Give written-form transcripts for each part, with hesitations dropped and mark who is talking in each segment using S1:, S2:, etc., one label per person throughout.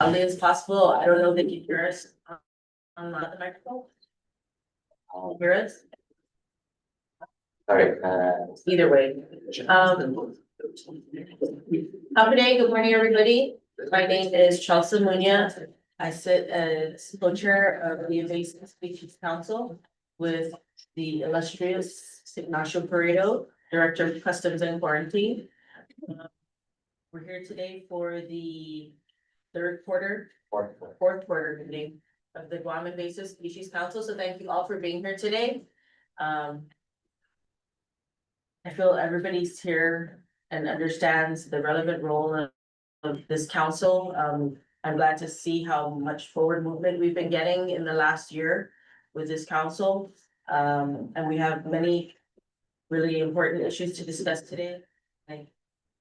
S1: loudly as possible. I don't know if they can hear us on the microphone. Hear us?
S2: All right,
S1: Either way. Good morning, everybody. My name is Chelsea Munya. I sit as co-chair of the Invasive Species Council with the illustrious Ignacio Paredo, Director of Customs and Quarantine. We're here today for the fourth quarter meeting of the Guam Invasive Species Council. So thank you all for being here today. I feel everybody's here and understands the relevant role of this council. I'm glad to see how much forward movement we've been getting in the last year with this council. And we have many really important issues to discuss today. I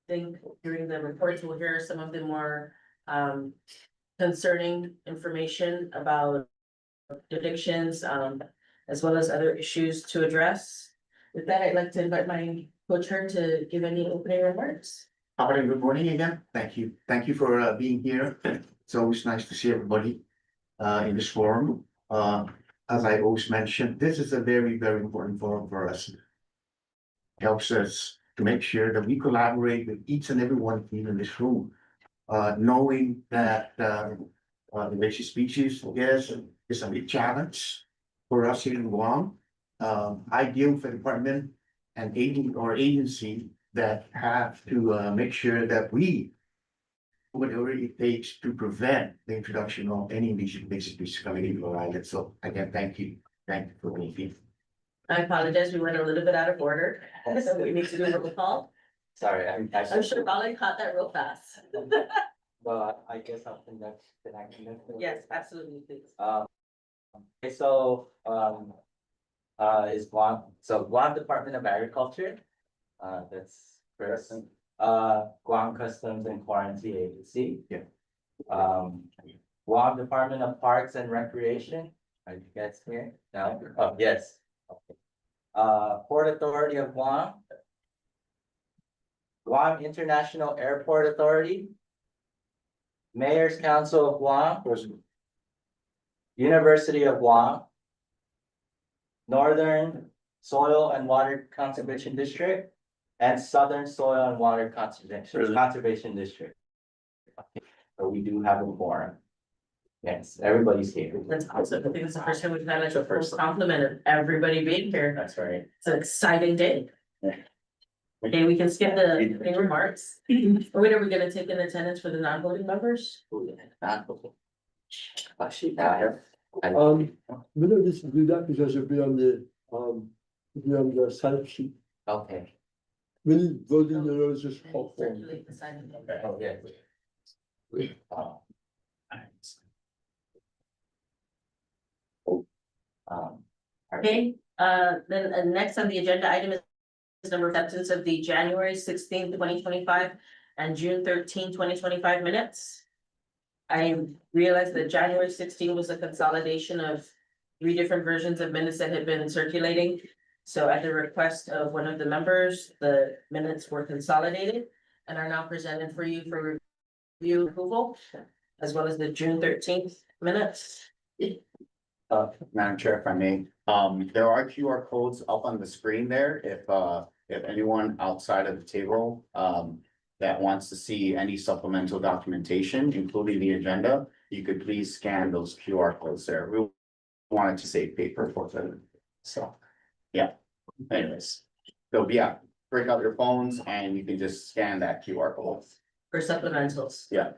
S1: think during the reports, we'll hear some of the more concerning information about addictions, as well as other issues to address. With that, I'd like to invite my co-chair to give any opening remarks.
S3: Good morning again. Thank you. Thank you for being here. It's always nice to see everybody in this forum. As I always mention, this is a very, very important forum for us. It helps us to make sure that we collaborate with each and every one of you in this room, knowing that invasive species, yes, is a big challenge for us here in Guam. I deal with a department and agency that have to make sure that we, whatever it takes to prevent the introduction of any invasive species coming into our island. So again, thank you. Thank you for being here.
S1: I apologize, we went a little bit out of order, so we need to do a roll call.
S2: sorry,
S1: I'm sure Colin caught that real fast.
S2: well, I guess I'll connect.
S1: Yes, absolutely, please.
S2: Okay, so, is Guam Department of Agriculture, that's first. Guam Customs and Quarantine Agency.
S3: Yeah.
S2: Guam Department of Parks and Recreation, are you guys here? No? Oh, yes. Okay. Port Authority of Guam. Guam International Airport Authority. Mayor's Council of Guam. University of Guam. Northern Soil and Water Conservation District. And Southern Soil and Water Conservation District. Okay. So we do have a forum. Yes, everybody's here.
S1: That's awesome. I think it's the first time we've had like a first compliment of everybody being here.
S2: That's right.
S1: It's an exciting day. Okay, we can skip the opening remarks. Or wait, are we gonna take in attendance for the non-voting members?
S2: Actually, now I have.
S4: We don't need to do that because it'll be on the sign sheet.
S2: Okay.
S4: We need voting the rows just hot form.
S1: Circulate the sign.
S2: Oh, yeah.
S1: Okay, then next on the agenda item is number acceptance of the January 16th, 2025 and June 13th, 2025 minutes. I realized that January 16 was a consolidation of 3 different versions of minutes that had been circulating. So at the request of one of the members, the minutes were consolidated and are now presented for you for review approval, as well as the June 13th minutes.
S5: Madam Chair, if I may, there are QR codes up on the screen there. If anyone outside of the table, that wants to see any supplemental documentation, including the agenda, you could please scan those QR codes there. We wanted to save paper for them. So, yeah, anyways, so yeah, break out your phones and you can just scan that QR code.
S1: For supplementals.
S5: Yeah.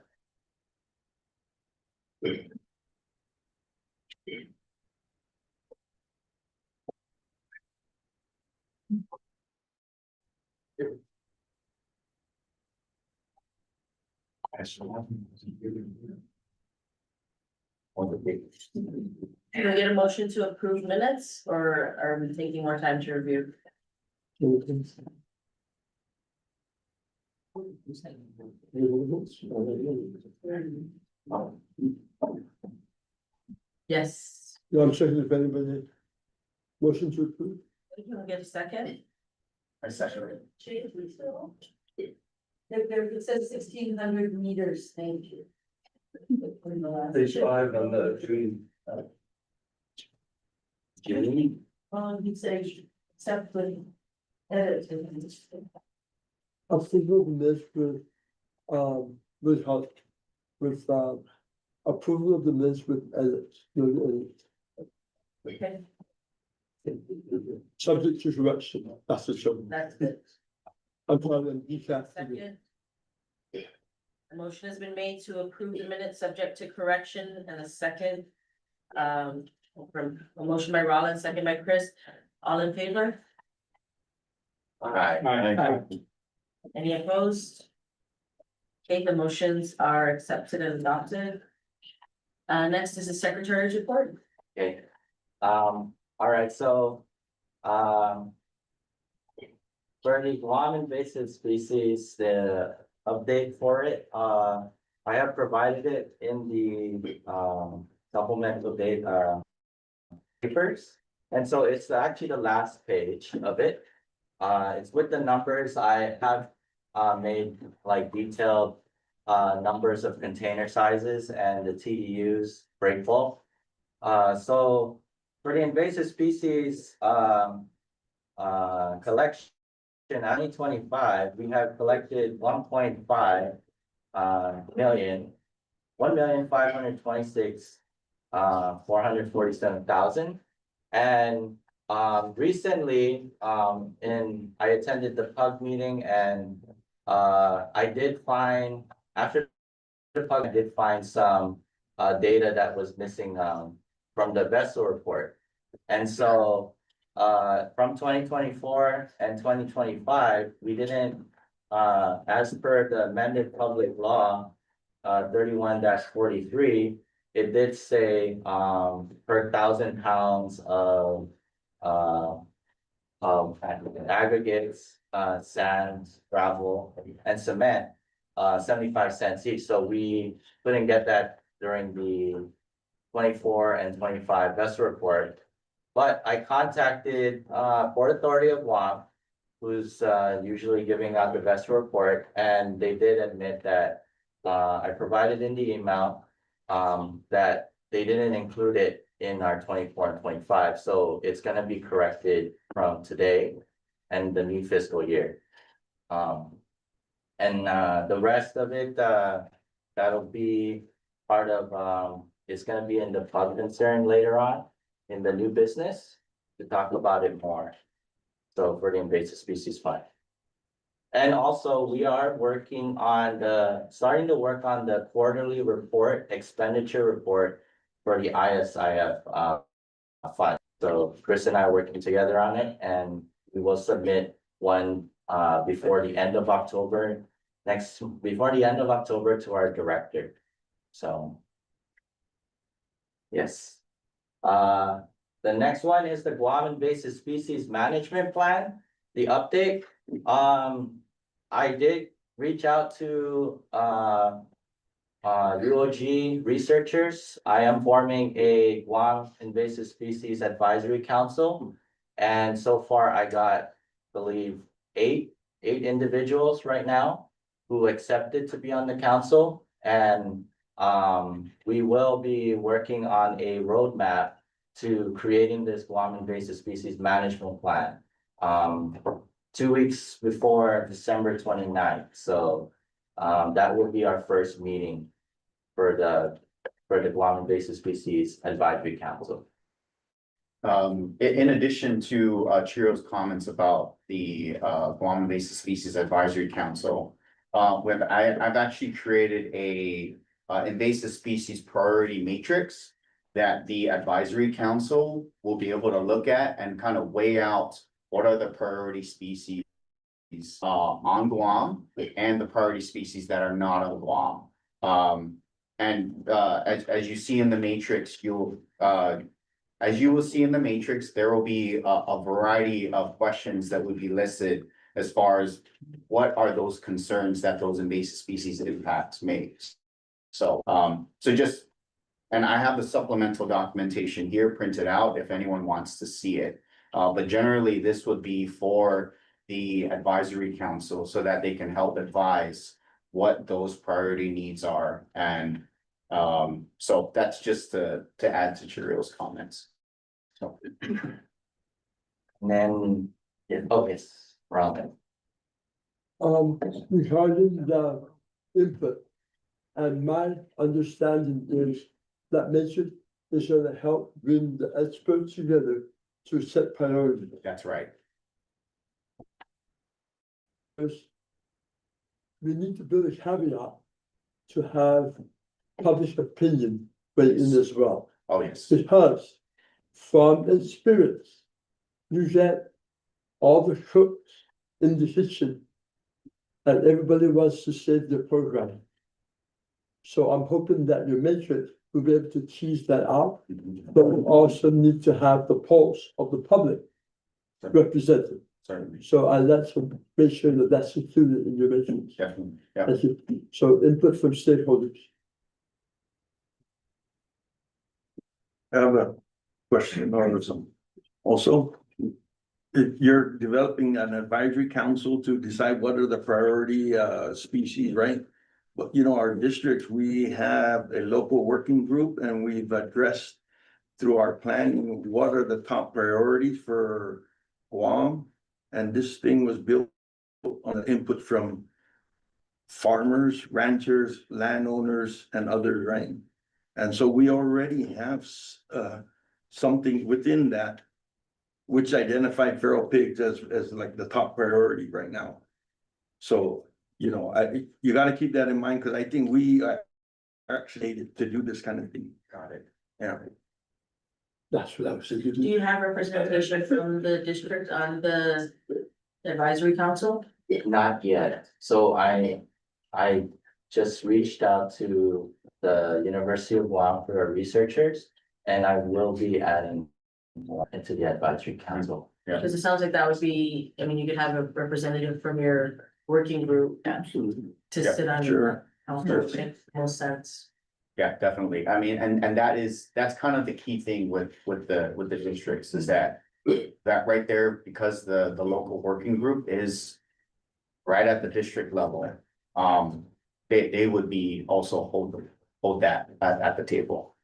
S1: Can we get a motion to approve minutes or are we taking more time to review? Yes.
S4: No, I'm checking if anybody. Motion to approve.
S1: Can we get a second?
S5: I second it.
S1: There, it says 1,600 meters, thank you.
S4: Page 5 on the June.
S2: June,
S1: You say, except for edits.
S4: Approval of minutes with help, with, approval of the minutes with edits,
S1: Okay,
S4: subject to correction, that's the trouble.
S1: that's it.
S4: I'm trying to decaf.
S1: Second. A motion has been made to approve the minutes subject to correction and a second. From a motion by Rollins, second by Chris, all in favor?
S2: Aye.
S1: Any opposed? Okay, the motions are accepted and adopted. Next is the secretary's report.
S2: Okay, all right, so, for the Guam invasive species, the update for it, I have provided it in the, supplemental data papers. And so it's actually the last page of it. It's with the numbers. I have, made like detailed, numbers of container sizes and the TEUs breakfall. So for the invasive species, collection, 2025, we have collected 1.5 million, 1,526,447,000. And recently, I attended the PUG meeting and I did find, after the PUG, I did find some data that was missing from the vessel report. And so from 2024 and 2025, we didn't, as per the amended public law 31-43, it did say per 1,000 pounds of aggregates, sand, gravel, and cement, 75 cents each. So we couldn't get that during the 24 and 25 vessel report. But I contacted Port Authority of Guam, who's usually giving out the vessel report, and they did admit that I provided in the email that they didn't include it in our 24 and 25. So it's gonna be corrected from today and the new fiscal year. And the rest of it, that'll be part of, it's gonna be in the public concern later on in the new business to talk about it more. So for the invasive species fund. And also, we are working on starting to work on the quarterly report, expenditure report for the ISIF fund. So Chris and I are working together on it, and we will submit one before the end of October, before the end of October to our director. So yes. The next one is the Guam invasive species management plan, the update. I did reach out to UOG researchers. I am forming a Guam invasive species advisory council. And so far I got, I believe, eight individuals right now who accepted to be on the council. And we will be working on a roadmap to creating this Guam invasive species management plan. 2 weeks before December 29th. So that will be our first meeting for the Guam invasive species advisory council.
S5: In addition to Chiro's comments about the Guam invasive species advisory council, I've actually created a invasive species priority matrix that the advisory council will be able to look at and kind of weigh out what are the priority species on Guam and the priority species that are not on Guam. As you see in the matrix, as you will see in the matrix, there will be a variety of questions that would be listed as far as what are those concerns that those invasive species impacts make. So, and I have the supplemental documentation here printed out if anyone wants to see it. But generally, this would be for the advisory council so that they can help advise what those priority needs are and So that's just to add to Chirio's comments. So,
S2: And then, yeah, oh, yes, Robin.
S4: Regarding the input. And my understanding is that Mitchell is gonna help bring the experts together to set priorities.
S5: that's right.
S4: We need to build a caveat to have public opinion weigh in as well.
S5: Oh, yes.
S4: Because from experience, you get all the cooks in the kitchen and everybody wants to save their program. So I'm hoping that your matrix will be able to tease that out, but we also need to have the pulse of the public represented.
S5: Certainly,
S4: So I like to make sure that that's included in your matrix.
S5: definitely, yeah.
S4: Thank you. So input from stakeholders.
S6: I have a question or some. Also, if you're developing an advisory council to decide what are the priority species, right? But you know, our districts, we have a local working group and we've addressed through our planning, what are the top priorities for Guam? And this thing was built on input from farmers, ranchers, landowners, and others, right? And so we already have something within that, which identified feral pigs as like the top priority right now. So, you know, you gotta keep that in mind, because I think we are actually to do this kind of thing.
S5: Got it.
S6: Yeah.
S4: That's what I was
S1: Do
S4: thinking.
S1: you have representation from the district on the advisory council?
S2: Not yet, so I just reached out to the University of Guam for our researchers. And I will be adding into the advisory council.
S1: Because it sounds like that would be, I mean, you could have a representative from your working group
S2: Absolutely.
S1: to
S5: Yeah,
S1: sit on the
S6: sure.
S1: council, which makes most sense.
S5: Yeah, definitely. I mean, and that's kind of the key thing with the districts is that right there, because the local working group is right at the district level. They would be also hold that at the table.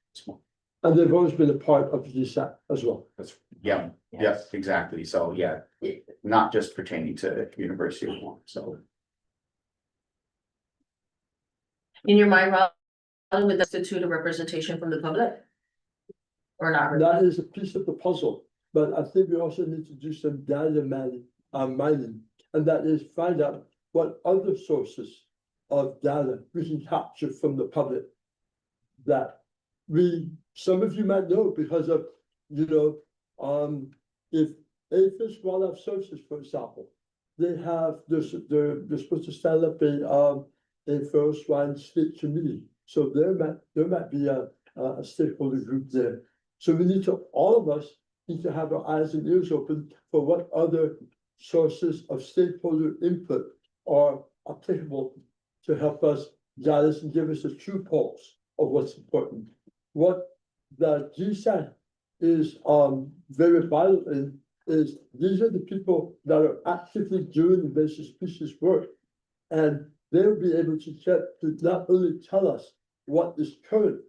S4: And they've always been a part of the GISC as well.
S5: That's, yeah, yes, exactly. So, yeah, not just pertaining to University of Guam, so.
S1: In your mind, Robin, would that institute a representation from the public? Or not?
S4: That
S1: really?
S4: is a piece of the puzzle, but I think we also need to do some data mining, and that is find out what other sources of data we can capture from the public. That some of you might know because of, if Aphis Wildlife Services, for example, they're supposed to stand up a feral swine state committee. So there might be a stakeholder group there. So all of us need to have our eyes and ears open for what other sources of stakeholder input are applicable to help us guide us and give us a true pulse of what's important. What the GISC is very vital in is these are the people that are actively doing invasive species work. And they'll be able to not only tell us what is current,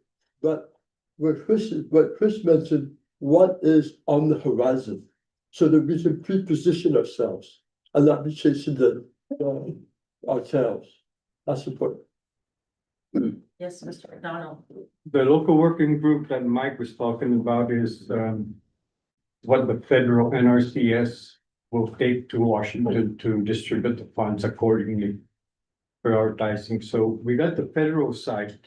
S4: but what Chris mentioned, what is on the horizon, so that we can pre-position ourselves and not be chasing our tails. That's important.
S1: Yes, Mr. McDonald.
S7: The local working group that Mike was talking about is what the federal NRCS will take to Washington to distribute the funds accordingly. Prioritizing, so we got the federal side,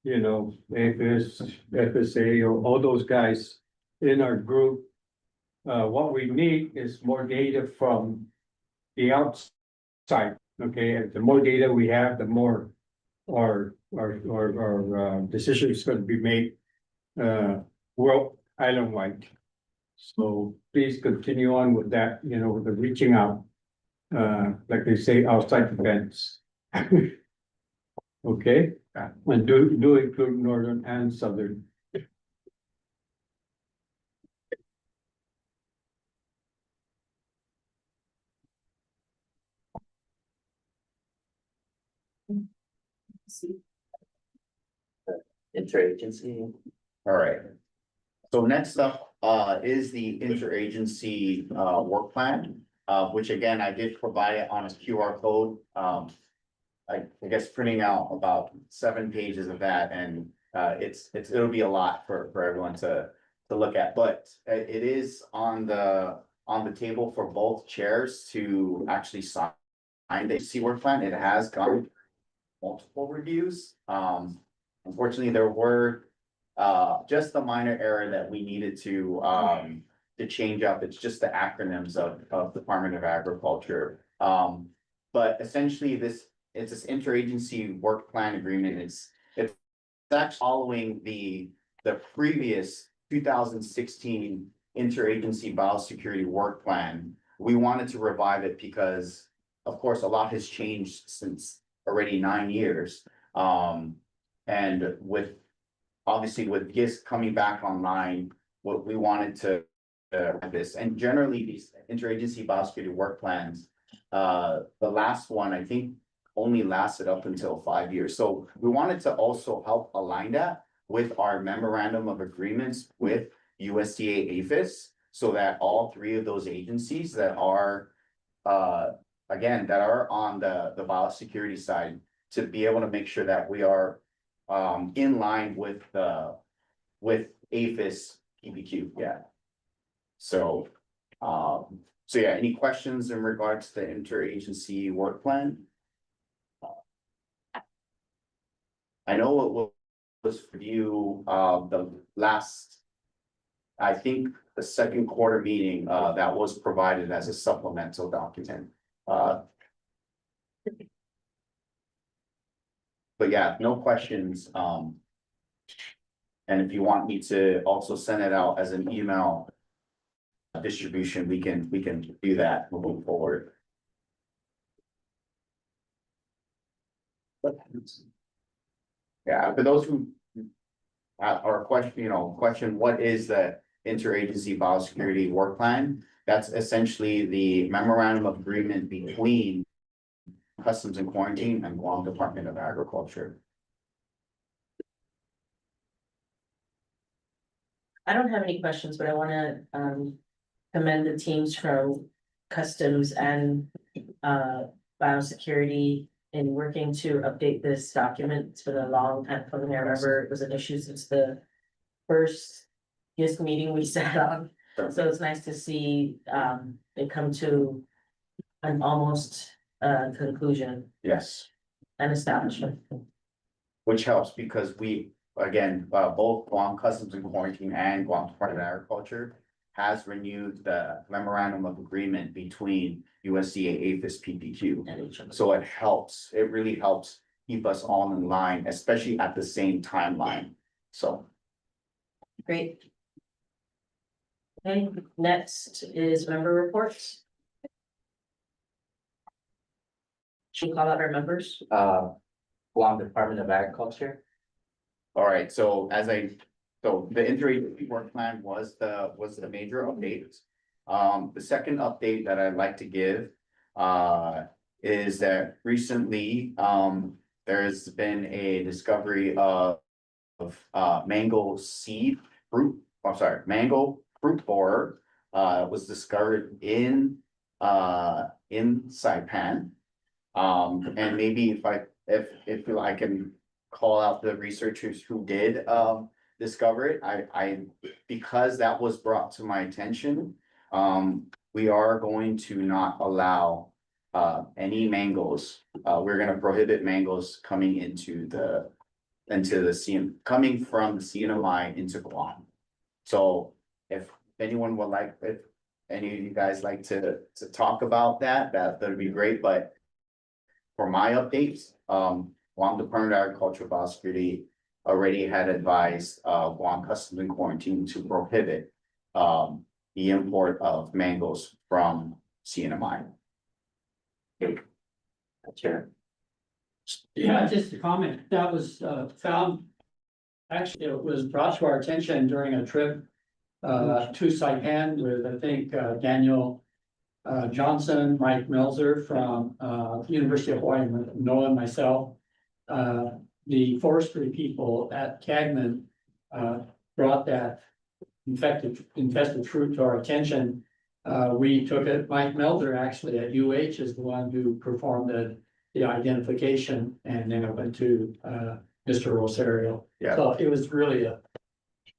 S7: APHIS, FSA, or all those guys in our group. What we need is more data from the outside, okay, and the more data we have, the more our decision is going to be made world island-wide. So please continue on with that, with the reaching out, like they say, outside the fence. Okay, and do include northern and southern.
S2: Interagency.
S5: All right. So next up, is the interagency, work plan, which again, I did provide it on a QR code. I guess printing out about 7 pages of that and, it'll be a lot for everyone to look at, but it is on the table for both chairs to actually sign the agency work plan. It has gone multiple reviews. Unfortunately, there were just a minor error that we needed to change up. It's just the acronyms of Department of Agriculture. But essentially it's this interagency work plan agreement. It's actually following the previous 2016 interagency biosecurity work plan. We wanted to revive it because, of course, a lot has changed since already 9 years. And obviously with GISC coming back online, what we wanted to have this, and generally these interagency biosecurity work plans, the last one, I think, only lasted up until 5 years. So we wanted to also help align that with our memorandum of agreements with USDA APHIS, so that all 3 of those agencies that are, again, that are on the biosecurity side, to be able to make sure that we are in line with APHIS PPQ, yeah. So, yeah, any questions in regards to the interagency work plan? I know it was for you, the last, I think the second quarter meeting, that was provided as a supplemental document. But yeah, no questions, and if you want me to also send it out as an email distribution, we can do that moving forward. Yeah, for those who are question what is the interagency biosecurity work plan? That's essentially the memorandum of agreement between Customs and Quarantine and Guam Department of Agriculture.
S1: I don't have any questions, but I wanna commend the teams from Customs and Biosecurity in working to update this document. It's been a long time coming. I remember it was an issue since the first GISC meeting we sat on. So it's nice to see it come to an almost conclusion
S5: Yes,
S1: and establishment.
S5: which helps because we, again, both Guam Customs and Quarantine and Guam Department of Agriculture has renewed the memorandum of agreement between USDA APHIS PPQ.
S1: And each other.
S5: So it really helps keep us all in line, especially at the same timeline. So,
S1: Great. Okay, next is member reports. Should we call out our members?
S2: Guam Department of Agriculture.
S5: all right, so the interagency work plan was the major update. The second update that I'd like to give is that recently there's been a discovery of mango fruit borer was discovered in Saipan. And maybe if I can call out the researchers who did discover it, because that was brought to my attention, we are going to not allow any mangoes. We're gonna prohibit mangoes coming coming from the CNMI into Guam. So if anyone would like, if any of you guys like to talk about that'd be great, but for my updates, Guam Department of Agriculture Biosecurity already had advised Guam Customs and Quarantine to prohibit the import of mangoes from CNMI.
S2: Chair.
S8: Yeah, just a comment, that was found, actually, it was brought to our attention during a trip to Saipan with, I think, Daniel Johnson, Mike Melzer from University of Hawaii, Noah and myself. the forestry people at Cagman, brought that infested fruit to our attention. We took it, Mike Melder actually at UH is the one who performed the identification, and then it went to, Mr. Rosario.
S5: Yeah.
S8: So it was really a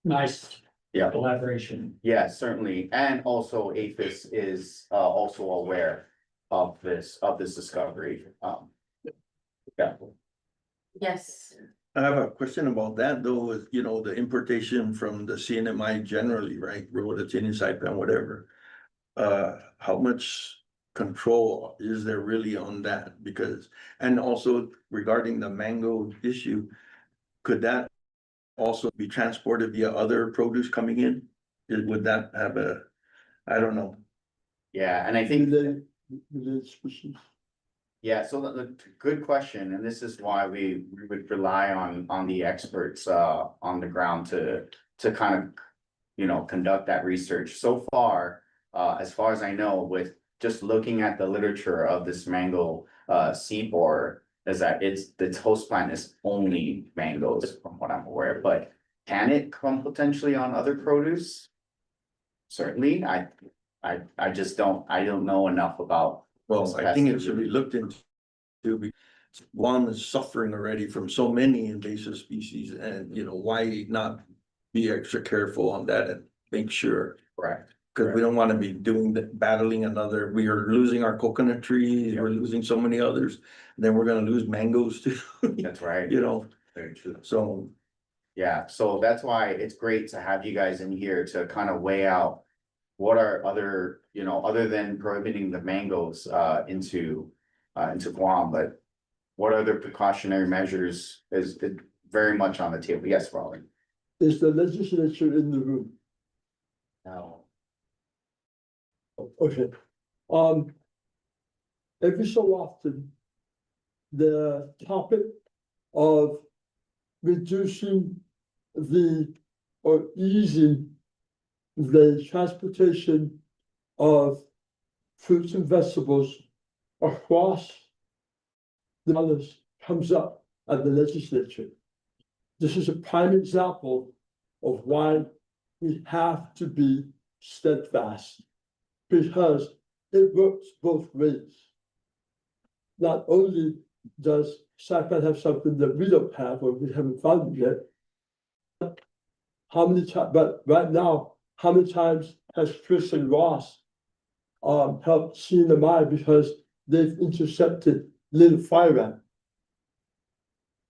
S8: nice
S5: Yeah.
S8: collaboration.
S5: Yeah, certainly, and also APHIS is also aware of this discovery, yeah.
S1: Yes,
S6: I have a question about that though, is, you know, the importation from the CNMI generally, right, rhodotinium, saipan, whatever. How much control is there really on that? Because, and also regarding the mango issue, could that also be transported via other produce coming in? Would that have a, I don't know.
S5: Yeah, and I think,
S4: Related species.
S5: yeah, so the good question, and this is why we would rely on the experts on the ground to kind of, you know, conduct that research. So far, as I know, with just looking at the literature of this mango seed borer, is that its host plant is only mangoes from what I'm aware, but can it come potentially on other produce? Certainly, I just don't know enough about.
S6: Well, I think it should be looked into. Because Guam is suffering already from so many invasive species, and you know, why not be extra careful on that and make sure?
S5: Correct.
S6: Cause we don't wanna be doing the battling another, we are losing our coconut trees, we're losing so many others. Then we're gonna lose mangoes too,
S5: That's right.
S6: you know,
S5: Very true.
S6: so.
S5: Yeah, so that's why it's great to have you guys in here to kind of weigh out. What are other, you know, other than prohibiting the mangoes into Guam, but. What other precautionary measures is it very much on the table? Yes, Raleigh.
S4: Is the legislature in the room?
S5: No.
S4: Okay. Every so often, the topic of reducing or easing the transportation of fruits and vegetables across the others comes up at the legislature. This is a prime example of why we have to be steadfast, because it works both ways. Not only does Saipan have something that we don't have, or we haven't found it yet, how many times, but right now, how many times has Chris and Ross helped CNMI because they've intercepted little fire ant?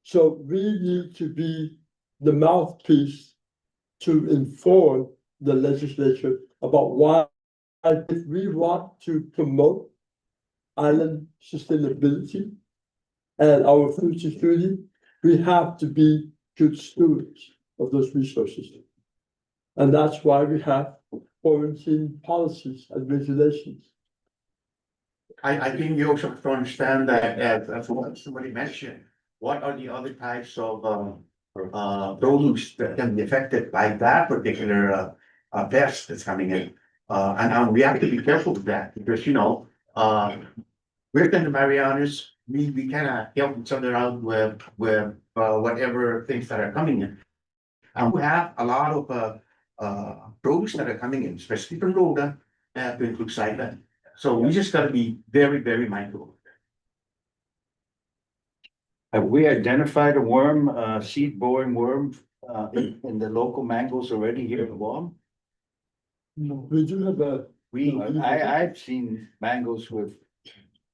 S4: So we need to be the mouthpiece to inform the legislature about why, if we want to promote island sustainability and our food security, we have to be good stewards of those resources. And that's why we have quarantine policies and regulations.
S3: I think you also have to understand that, as what somebody mentioned, what are the other types of, produce that can be affected by that particular, pest that's coming in? And we have to be careful with that, because, you know, within the Marianas, we kind of help each other out with, whatever things that are coming in. And we have a lot of, produce that are coming in, especially from Rhoda, to include Saipan. So we just gotta be very, very mindful.
S9: Have we identified a worm, seed-borne worm, in the local mangoes already here in Guam?
S4: We do have
S9: I've seen mangoes with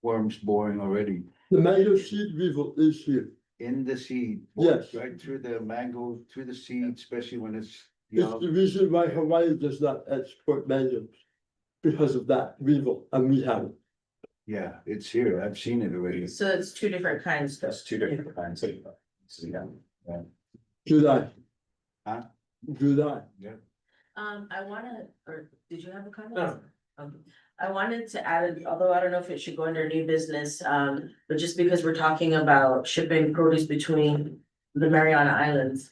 S9: worms boring already
S4: the mango seed weevil is here.
S9: in the seed.
S4: Yes.
S9: Right through the mango, through the seed, especially when it's
S4: It's
S9: young.
S4: the reason why Hawaii does not export mangoes, because of that weevil, and we have it.
S9: Yeah, it's here. I've seen it already.
S1: so it's two different kinds.
S5: That's two different kinds of. Yeah.
S4: July.
S9: Huh?
S4: July.
S1: I wanna, or did you have a comment? I wanted to add, although I don't know if it should go under new business, but just because we're talking about shipping produce between the Mariana Islands.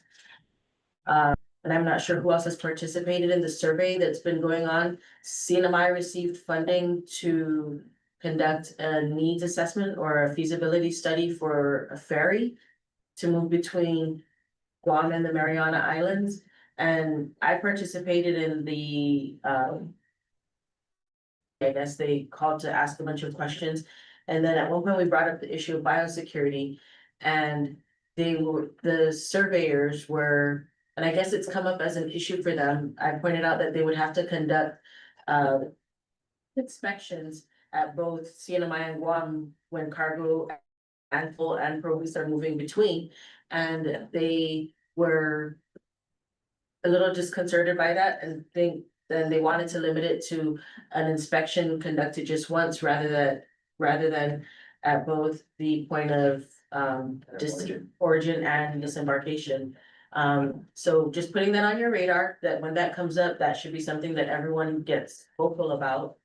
S1: And I'm not sure who else has participated in the survey that's been going on. CNMI received funding to conduct a needs assessment or a feasibility study for a ferry. to move between Guam and the Mariana Islands. And I participated in the, I guess they called to ask a bunch of questions. And then at one point, we brought up the issue of biosecurity. And the surveyors were, and I guess it's come up as an issue for them. I pointed out that they would have to conduct inspections at both CNMI and Guam when cargo and full and produce are moving between. And they were a little disconcerted by that and then they wanted to limit it to an inspection conducted just once rather than at both the point of origin and disembarkation. So just putting that on your radar, that when that comes up, that should be something that everyone gets vocal about.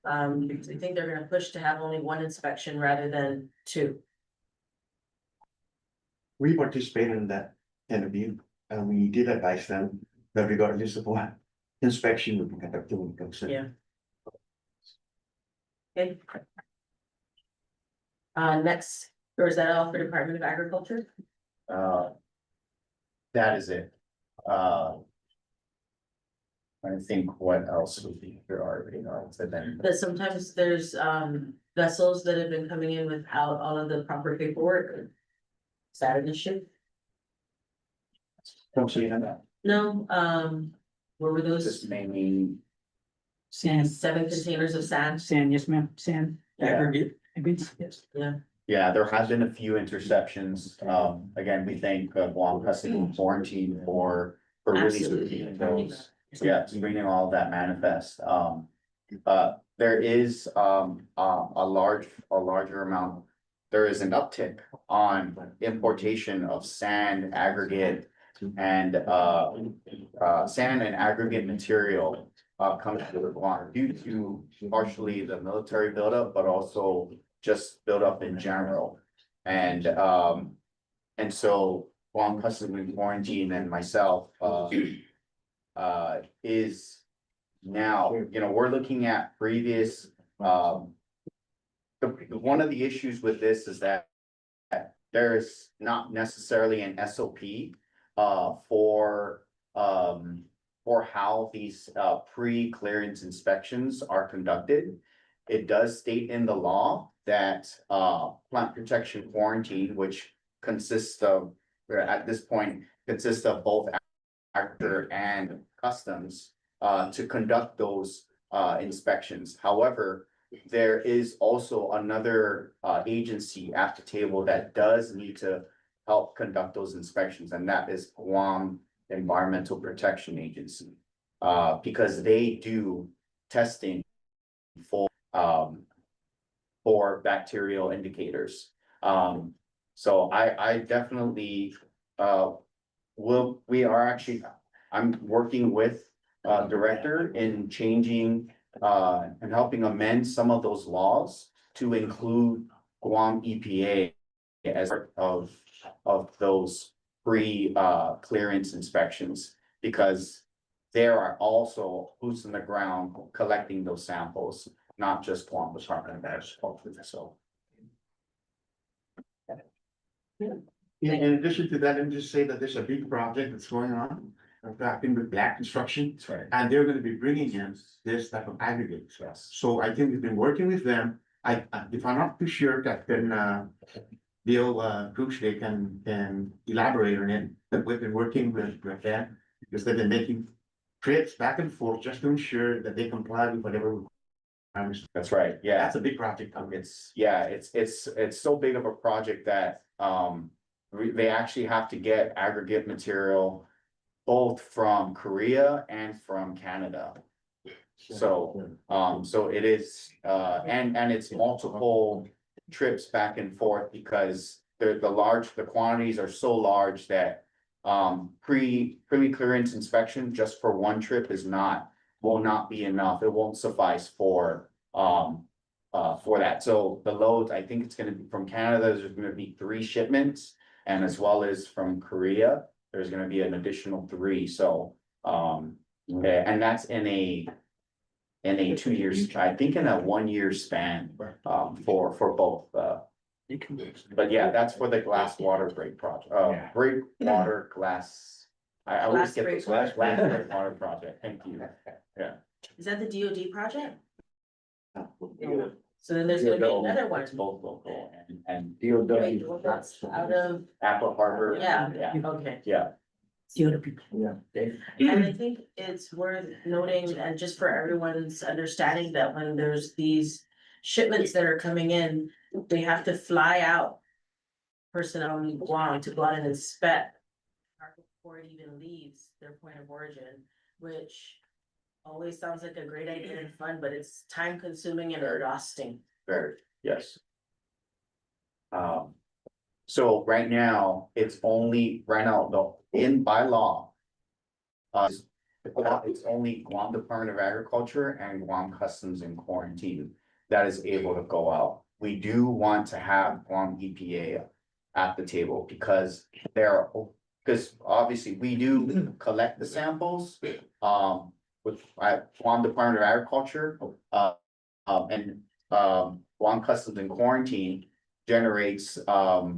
S1: Because I think they're gonna push to have only one inspection rather than two.
S3: We participated in that interview and we did advise them that regardless of what inspection would be conducted when it comes in.
S1: Yeah. Okay. Next, or is that all for Department of Agriculture?
S5: That is it. I think what else would be there are, then.
S1: That sometimes there's vessels that have been coming in without all of the proper paperwork. Is that an issue?
S3: Don't see that.
S1: No, what were those?
S5: Just mainly,
S8: Sand,
S1: 7 containers of sand?
S8: sand, yes, ma'am, sand,
S5: Yeah.
S8: aggregate, yes.
S5: yeah, there have been a few interceptions. Again, we thank Guam Custody and Quarantine for really
S1: Absolutely.
S5: screening those. Yeah, screening all of that manifest. There is a larger amount. There is an uptick on importation of sand, aggregate, and sand and aggregate material coming to Guam due to partially the military buildup, but also just buildup in general. And so Guam Custody and Quarantine and myself is now, we're looking at previous, one of the issues with this is that there's not necessarily an SOP for how these pre-clearance inspections are conducted. It does state in the law that plant protection quarantine, which consists of, or at this point, consists of both agriculture and customs to conduct those inspections. However, there is also another agency at the table that does need to help conduct those inspections, and that is Guam Environmental Protection Agency. Because they do testing for bacterial indicators. So I definitely I'm working with director in changing and helping amend some of those laws to include Guam EPA as part of those clearance inspections, because there are also boots on the ground collecting those samples, not just Guam Department of Agriculture, so.
S3: In addition to that, let me just say that there's a big project that's going on, wrapping with Black Construction,
S5: That's right.
S3: and they're gonna be bringing in this type of aggregates.
S5: Yes.
S3: So I think we've been working with them. If I'm not too sure, Captain Bill Cruz, they can elaborate on it, but we've been working with them because they've been making trips back and forth just to ensure that they comply with whatever.
S5: That's right, yeah.
S3: That's a big project.
S5: It's so big of a project that they actually have to get aggregate material both from Korea and from Canada. So it is, and it's multiple trips back and forth because the quantities are so large that pre-clearance inspection just for one trip will not be enough. It won't suffice for that. So the loads, I think it's gonna be from Canada, there's gonna be 3 shipments, and as well as from Korea, there's gonna be an additional 3. So and that's in a 2 years, I think in a 1 year span for both But yeah, that's for the glass water break project,
S9: Yeah.
S5: break water glass. I always
S1: Glass
S5: get
S1: break
S5: this glass
S1: water.
S5: break water project, thank you.
S1: Is that the DOD project? So then there's gonna be another one.
S5: It's both local and
S1: Right,
S9: DOW.
S1: that's out of,
S5: Apple Harbor.
S1: yeah,
S5: Yeah,
S1: okay.
S5: yeah.
S1: And I think it's worth noting, and just for everyone's understanding, that when there's these shipments that are coming in, they have to fly out. Personnel in Guam to go out and inspect before it even leaves their point of origin, which always sounds like a great idea and fun, but it's time consuming and exhausting.
S5: Very, yes. So right now, it's only, right now, though, by law. It's only Guam Department of Agriculture and Guam Customs and Quarantine that is able to go out. We do want to have Guam EPA at the table because because obviously we do collect the samples, with Guam Department of Agriculture, and, Guam Customs and Quarantine generates, I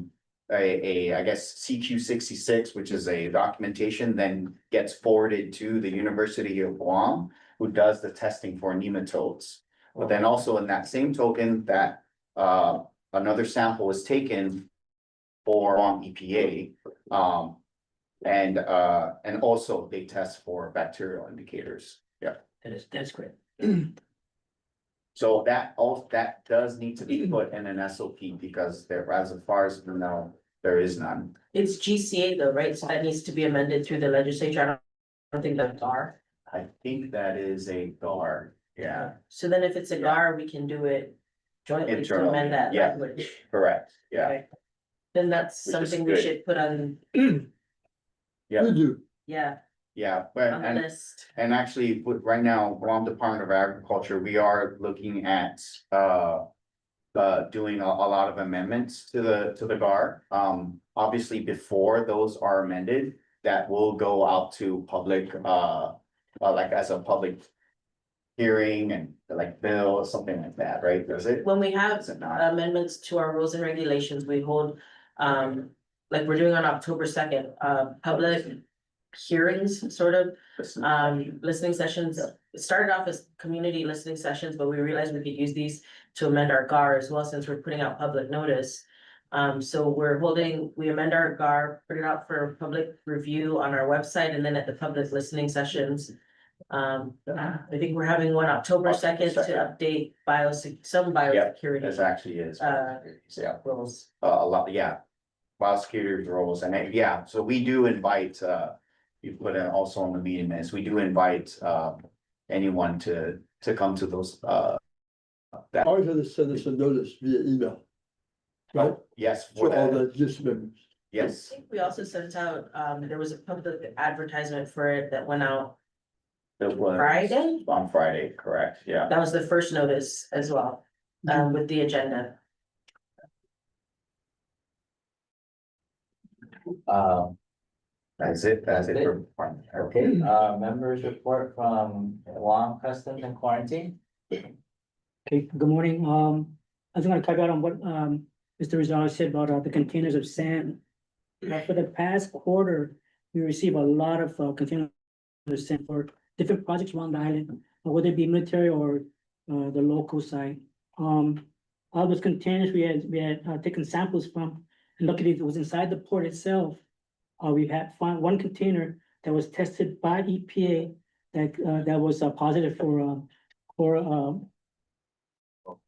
S5: guess CQ 66, which is a documentation, then gets forwarded to the University of Guam, who does the testing for nematodes. But then also in that same token, that another sample was taken for Guam EPA. And also they test for bacterial indicators. Yeah.
S8: That's great.
S5: So that does need to be put in an SOP because there, as far as we know, there is none.
S1: It's GCA though, right? So that needs to be amended through the legislature. I don't think that's GAR.
S5: I think that is a GAR, yeah,
S1: So then if it's a GAR, we can do it jointly to
S5: Internally,
S1: amend that
S5: yeah.
S1: language.
S5: correct, yeah,
S1: Okay. Then that's
S5: Which is
S1: something we
S5: good.
S1: should put on,
S5: yeah,
S4: We do.
S1: yeah,
S5: yeah, but
S1: on the
S5: and.
S1: list.
S5: And actually, right now, Guam Department of Agriculture, we are looking at, doing a lot of amendments to the GAR. Obviously, before those are amended, that will go out to public, like as a public hearing and like bill or something like that, right? Does it?
S1: When we have
S5: Does it not?
S1: amendments to our rules and regulations, we hold, like we're doing on October 2nd, public hearings, sort of, listening sessions. It started off as community listening sessions, but we realized we could use these to amend our GAR as well, since we're putting out public notice. So we amend our GAR, put it out for public review on our website, and then at the public listening sessions. I think we're having one October 2nd to update some
S5: This
S1: biosecurity
S5: actually is. Yeah,
S1: rules.
S5: a lot, yeah. Biosecurity roles and yeah, so we do invite, you put it also on the meeting minutes, we do invite, anyone to come to those, that,
S4: Ours had to send us a notice via email. Right,
S5: yes,
S4: for
S5: for
S4: all
S5: that,
S4: the GISC members.
S1: I
S5: yes,
S1: think we also sent out, there was a public advertisement for it that went out
S5: it was
S1: Friday.
S5: on Friday, correct, yeah.
S1: That was the first notice as well, with the agenda.
S5: That's it for.
S2: Okay, members report from Guam Customs and Quarantine.
S10: Okay, good morning. I was gonna cut out on what, Mr. Rizal said about, the containers of sand. For the past quarter, we received a lot of, containers of sand for different projects around the island, whether it be military or, the local side. All those containers we had taken samples from, and luckily it was inside the port itself. We had found one container that was tested by EPA that was positive for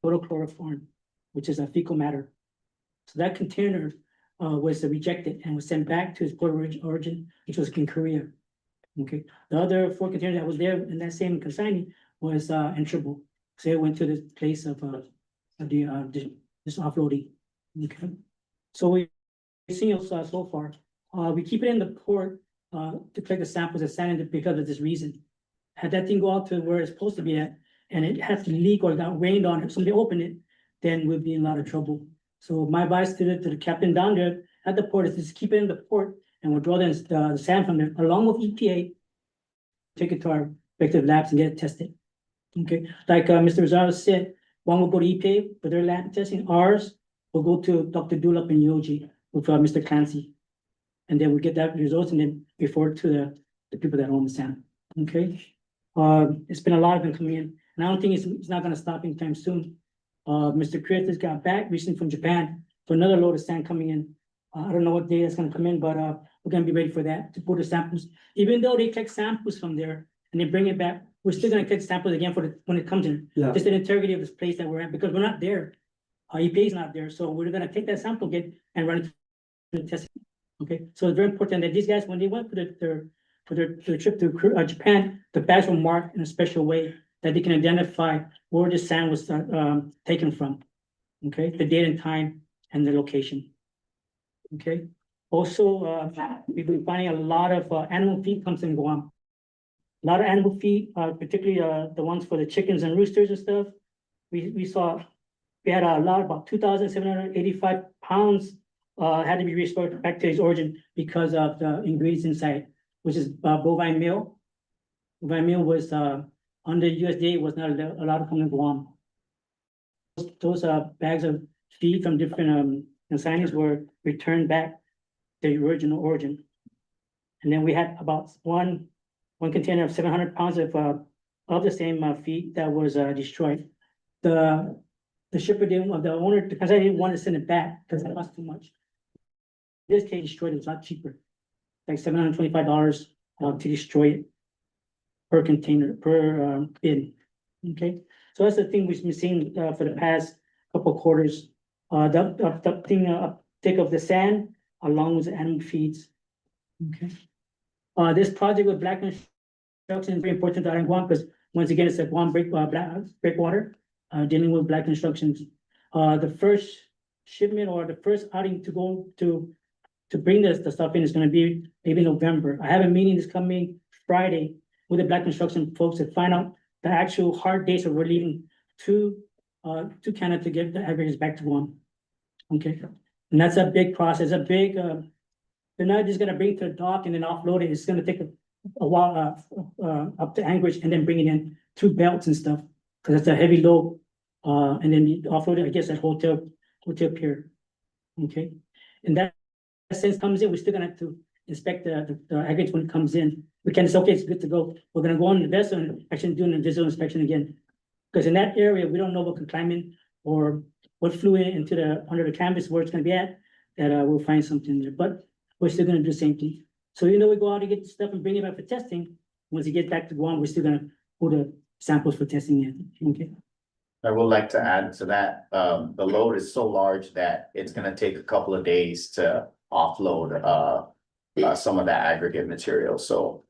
S10: chlorofluorine, which is a fecal matter. So that container was rejected and was sent back to its port of origin, which was in Korea. Okay, the other 4 containers that was there in that same consignee was enterable. So it went to the place of this offloading. Okay, so we've seen also so far. We keep it in the port to collect the samples of sand because of this reason. Had that thing go out to where it's supposed to be at, and it has to leak or got rained on, if somebody opened it, then we'd be in a lot of trouble. So my advice to the captain down there at the port is just keep it in the port, and we'll draw the sand from there along with EPA. Take it to our respective labs and get it tested. Okay, like Mr. Rosado said, one will go to EPA for their lab testing. Ours we'll go to Dr. Dulap in Yoji with Mr. Clancy. And then we get that results and then refer to the people that own the sand, okay? It's been a lot of them coming in, and I don't think it's not gonna stop anytime soon. Mr. Chris has got back recently from Japan for another load of sand coming in. I don't know what day that's gonna come in, but we're gonna be ready for that, to put the samples. Even though they collect samples from there and they bring it back, we're still gonna collect samples again when it comes in.
S4: Yeah.
S10: Just the integrity of this place that we're at, because we're not there. EPA is not there, so we're gonna take that sample again and run it through the test. Okay, so it's very important that these guys, when they went for their trip to Japan, the bags were marked in a special way that they can identify where the sand was taken from. Okay, the date and time and the location. Okay, also, we've been finding a lot of animal feed comes in Guam. A lot of animal feed, particularly the ones for the chickens and roosters and stuff. We saw, we had a lot, about 2,785 pounds had to be restored back to its origin because of the ingredients inside, which is bovine meal. Bovine meal was under USDA was not allowed to come to Guam. Those bags of feed from different consignors were returned back to the original origin. And then we had about one container of 700 pounds of the same feed that was destroyed. The shipper didn't, the owner, the consignor didn't want to send it back because it cost too much. This case destroyed, it was a lot cheaper, like $725 to destroy it per container, per bin. Okay, so that's the thing we've been seeing for the past couple of quarters. The uptick of the sand along with the animal feeds. Okay, this project with Black Construction is very important to Guam because once again it's a Guam breakwater dealing with Black Constructions. The first shipment or the first outing to go to bring the stuff in is gonna be maybe November. I have a meeting this coming Friday with the Black Construction folks to find out the actual hard dates that we're leaving to Canada to get the aggregates back to Guam. Okay, and that's a big process, a big, they're not just gonna bring it to the dock and then offload it. It's gonna take a while up to Anchorage and then bring it in through belts and stuff, because it's a heavy load. And then you offload it, I guess, at hotel pier. Okay, and that sense comes in, we're still gonna have to inspect the aggregates when it comes in. We can say, okay, it's good to go. We're gonna go on the vessel and actually do an visual inspection again. Because in that area, we don't know what can climb in or what flew into under the canvas where it's gonna be at, that we'll find something there, but we're still gonna do the same thing. So even though we go out to get the stuff and bring it back for testing, once it gets back to Guam, we're still gonna put the samples for testing in, okay?
S5: I would like to add to that, the load is so large that it's gonna take a couple of days to offload, some of that aggregate material, so,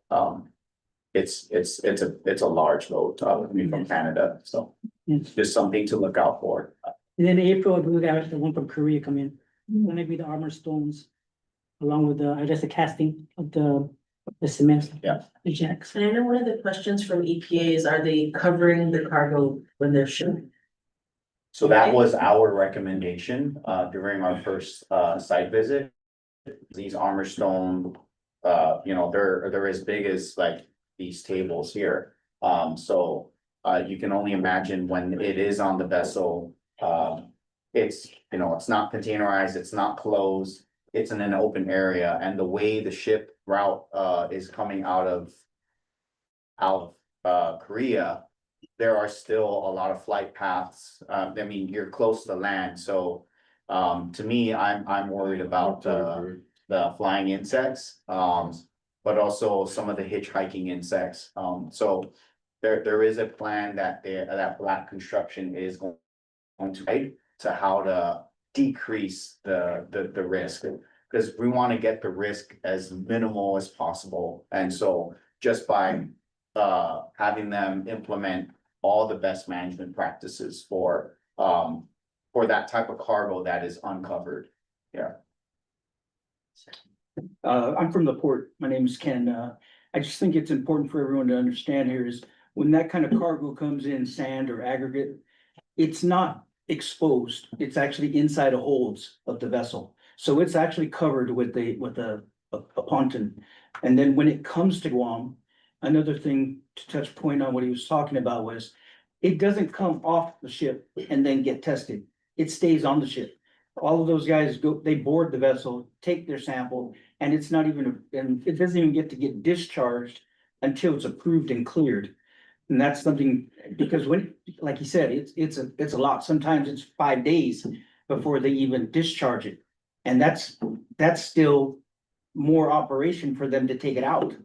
S5: it's a large load, coming from Canada, so.
S10: Yes.
S5: Just something to look out for.
S10: And then in April, we got the one from Korea come in, gonna be the armor stones, along with the, I guess, the casting of the cement.
S5: Yeah.
S10: The jacks.
S1: And I know one of the questions from EPA is, are they covering the cargo when they're shipping?
S5: So that was our recommendation, during our first, site visit. These armor stone, they're as big as like these tables here. So, you can only imagine when it is on the vessel, it's, it's not containerized, it's not closed. It's in an open area, and the way the ship route, is coming out of Korea, there are still a lot of flight paths. I mean, you're close to land, so, to me, I'm worried about, the flying insects, but also some of the hitchhiking insects. So there is a plan that Black Construction is going to how to decrease the risk. Because we want to get the risk as minimal as possible. And so just by having them implement all the best management practices for that type of cargo that is uncovered. Yeah.
S11: I'm from the port. My name is Ken. I just think it's important for everyone to understand here is when that kind of cargo comes in, sand or aggregate, it's not exposed. It's actually inside the holds of the vessel. So it's actually covered with a ponton. And then when it comes to Guam, another thing to touch point on what he was talking about was it doesn't come off the ship and then get tested. It stays on the ship. all of those guys go, they board the vessel, take their sample, and it's not even, and it doesn't even get discharged until it's approved and cleared. And that's something, because when, like you said, it's a lot. Sometimes it's 5 days before they even discharge it. And that's still more operation for them to take it out.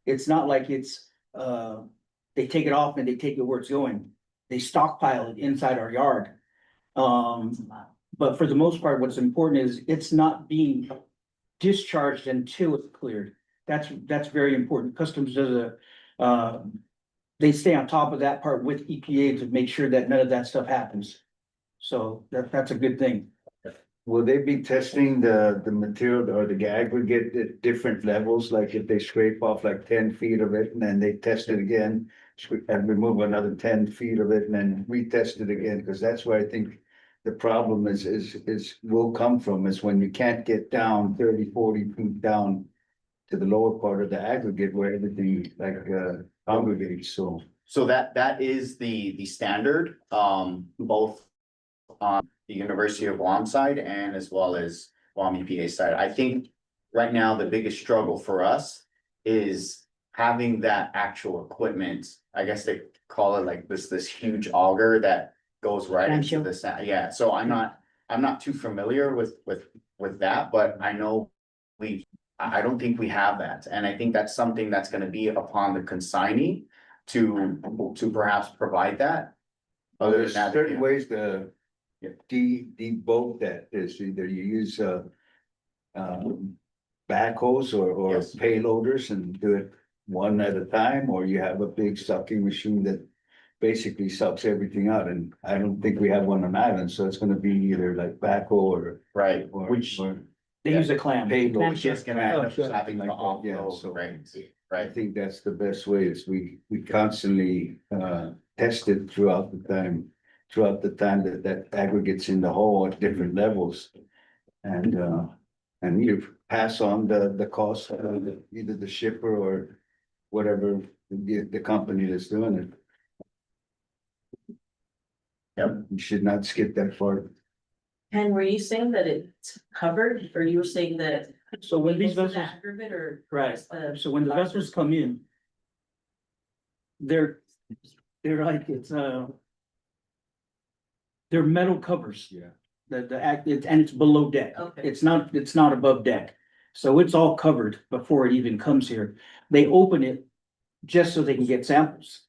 S11: It's not like it's, they take it off and they take it where it's going. They stockpile it inside our yard. But for the most part, what's important is it's not being discharged until it's cleared. That's very important. Customs does they stay on top of that part with EPA to make sure that none of that stuff happens. So that's a good thing.
S9: Will they be testing the material or the aggregate at different levels? Like if they scrape off like 10 feet of it and then they test it again? And remove another 10 feet of it and then retest it again? Because that's where I think the problem is will come from, is when you can't get down 30, 40 feet down to the lower part of the aggregate where everything like congregates, so.
S5: So that is the standard, both on the University of Guam side and as well as Guam EPA side. I think right now the biggest struggle for us is having that actual equipment. I guess they call it like this huge auger that goes right into the sand. Yeah, so I'm not too familiar with that, but I know I don't think we have that. And I think that's something that's gonna be upon the consignee to perhaps provide that. Other
S9: There's
S5: than that,
S9: certain
S5: yeah.
S9: ways to
S5: Yeah.
S9: debug that. Is either you use backhoes or
S5: Yes.
S9: payloaders and do it one at a time, or you have a big sucking machine that basically sucks everything out. And I don't think we have one on island, so it's gonna be either like backhoe
S5: Right,
S9: or
S5: which
S11: They use a clam.
S9: payload.
S5: just gonna end up
S4: Yeah.
S5: having to
S9: Like that, yeah,
S5: offload,
S9: so-
S5: right,
S9: I
S5: right.
S9: think that's the best way, is we constantly test it throughout the time. Throughout the time that aggregates in the hole at different levels. And you pass on the cost of either the shipper or whatever the company that's doing it.
S5: Yep.
S9: You should not skip that part.
S1: Ken, were you saying that it's covered, or you were saying that?
S11: So when these
S1: most of the
S11: vessels,
S1: aggregate or?
S11: right, so when the vessels come in, they're like, they're metal covers.
S9: Yeah.
S11: And it's below deck.
S1: Okay.
S11: It's not above deck. So it's all covered before it even comes here. They open it just so they can get samples.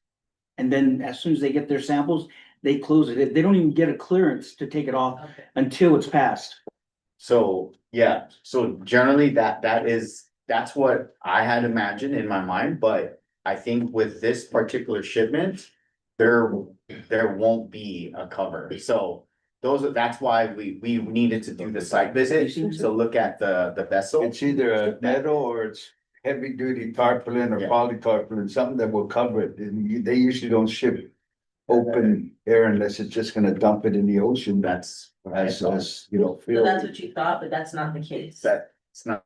S11: And then as soon as they get their samples, they close it. They don't even get a clearance to take it off
S1: Okay.
S11: until it's passed.
S5: So, yeah, so generally that's what I had imagined in my mind, but I think with this particular shipment, there won't be a cover. So that's why we needed to do the site visit to look at the vessel.
S9: It's either a metal or it's heavy duty tarpaulin or
S5: Yeah.
S9: polytarpaulin, something that will cover it. And they usually don't ship open air unless it's just gonna dump it in the ocean.
S5: That's,
S9: As you know,
S1: So
S9: feel.
S1: that's what you thought, but that's not the case.
S5: it's not.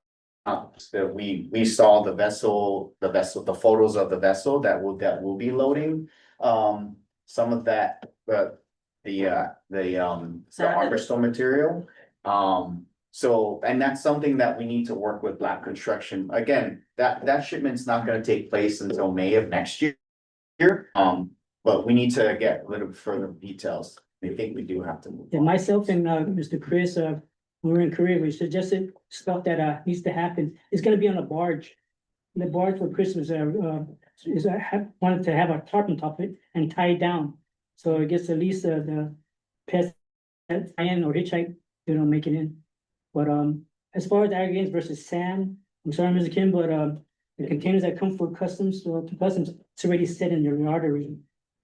S5: That we saw the vessel, the photos of the vessel that will be loading, some of that, the harbor stone material. So, and that's something that we need to work with Black Construction. Again, that shipment's not gonna take place until May of next year. But we need to get a little further details. I think we do have to move
S10: And
S5: on.
S10: myself and Mr. Chris, when we were in Korea, we suggested stuff that needs to happen. It's gonna be on a barge. The barge for Christmas wanted to have a tarp on top of it and tie it down. So I guess at least the pest in or hitchhike, they don't make it in. But as far as aggregates versus sand, I'm sorry, Mr. Kim, but the containers that come for customs, to customs, it's already set in your yard already.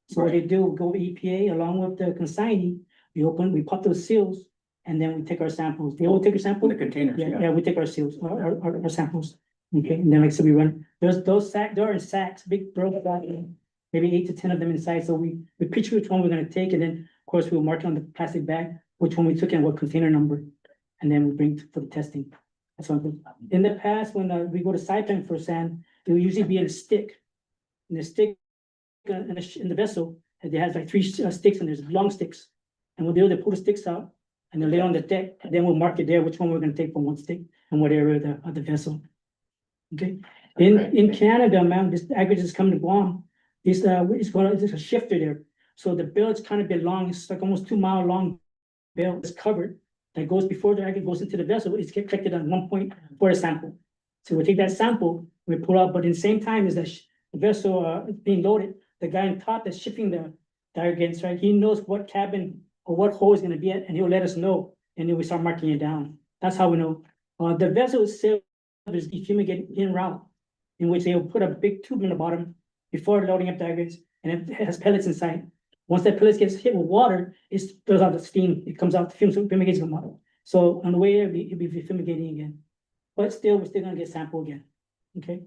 S10: So what they do, go to EPA along with the consignee, we pop those seals, and then we take our samples. They will take a sample.
S11: The containers,
S10: Yeah,
S11: yeah.
S10: yeah, we take our seals, our samples. Okay, and then like I said, we run, those they're in sacks, big broke back, maybe 8 to 10 of them inside. So we picture which one we're gonna take, and then of course we'll mark it on the plastic bag, which one we took and what container number. And then we bring it for the testing. That's something. In the past, when we go to Saipan for sand, it will usually be in a stick. And the stick in the vessel, it has like 3 sticks and there's long sticks. And what they do, they pull the sticks out and then lay on the deck, and then we'll mark it there, which one we're gonna take from one stick and what area of the vessel. Okay, in Canada, man, this aggregate is coming to Guam, it's a shifter there, so the bill is kind of bit long, it's like almost 2 mile long. Bill is covered, that goes before the aggregate goes into the vessel, it's get collected on one point for a sample. So we take that sample, we pull out, but in the same time as the vessel is being loaded, the guy on top that's shipping the aggregates, right, he knows what cabin or what hole is gonna be at, and he'll let us know, and then we start marking it down. That's how we know. The vessel itself is defumigated en route, in which they will put a big tube in the bottom before loading up the aggregates, and it has pellets inside. Once that pellets gets hit with water, it spills out the steam, it comes out, the fumes, fumigates come out. So on the way, it'll be fumigating again. But still, we're still gonna get sample again, okay?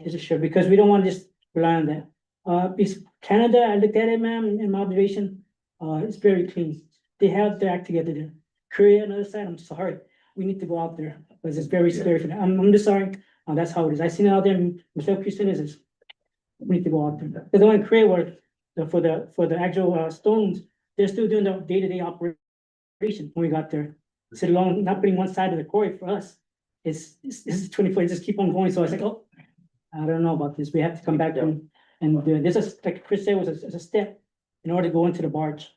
S10: This is sure, because we don't wanna just rely on that. Because Canada, I looked at it, ma'am, in my observation, it's very clean. They have their act together there. Korea, on the other side, I'm sorry, we need to go out there, because it's very scary for them. I'm just sorry, that's how it is. I seen it out there, and Michelle Christian is, we need to go out there. Because the one in Korea where, for the actual stones, they're still doing the day-to-day operation when we got there. Sit along, not putting one side of the quarry for us. This is 24, just keep on going, so I was like, oh, I don't know about this, we have to come back and this is, like Chris said, was a step in order to go into the barge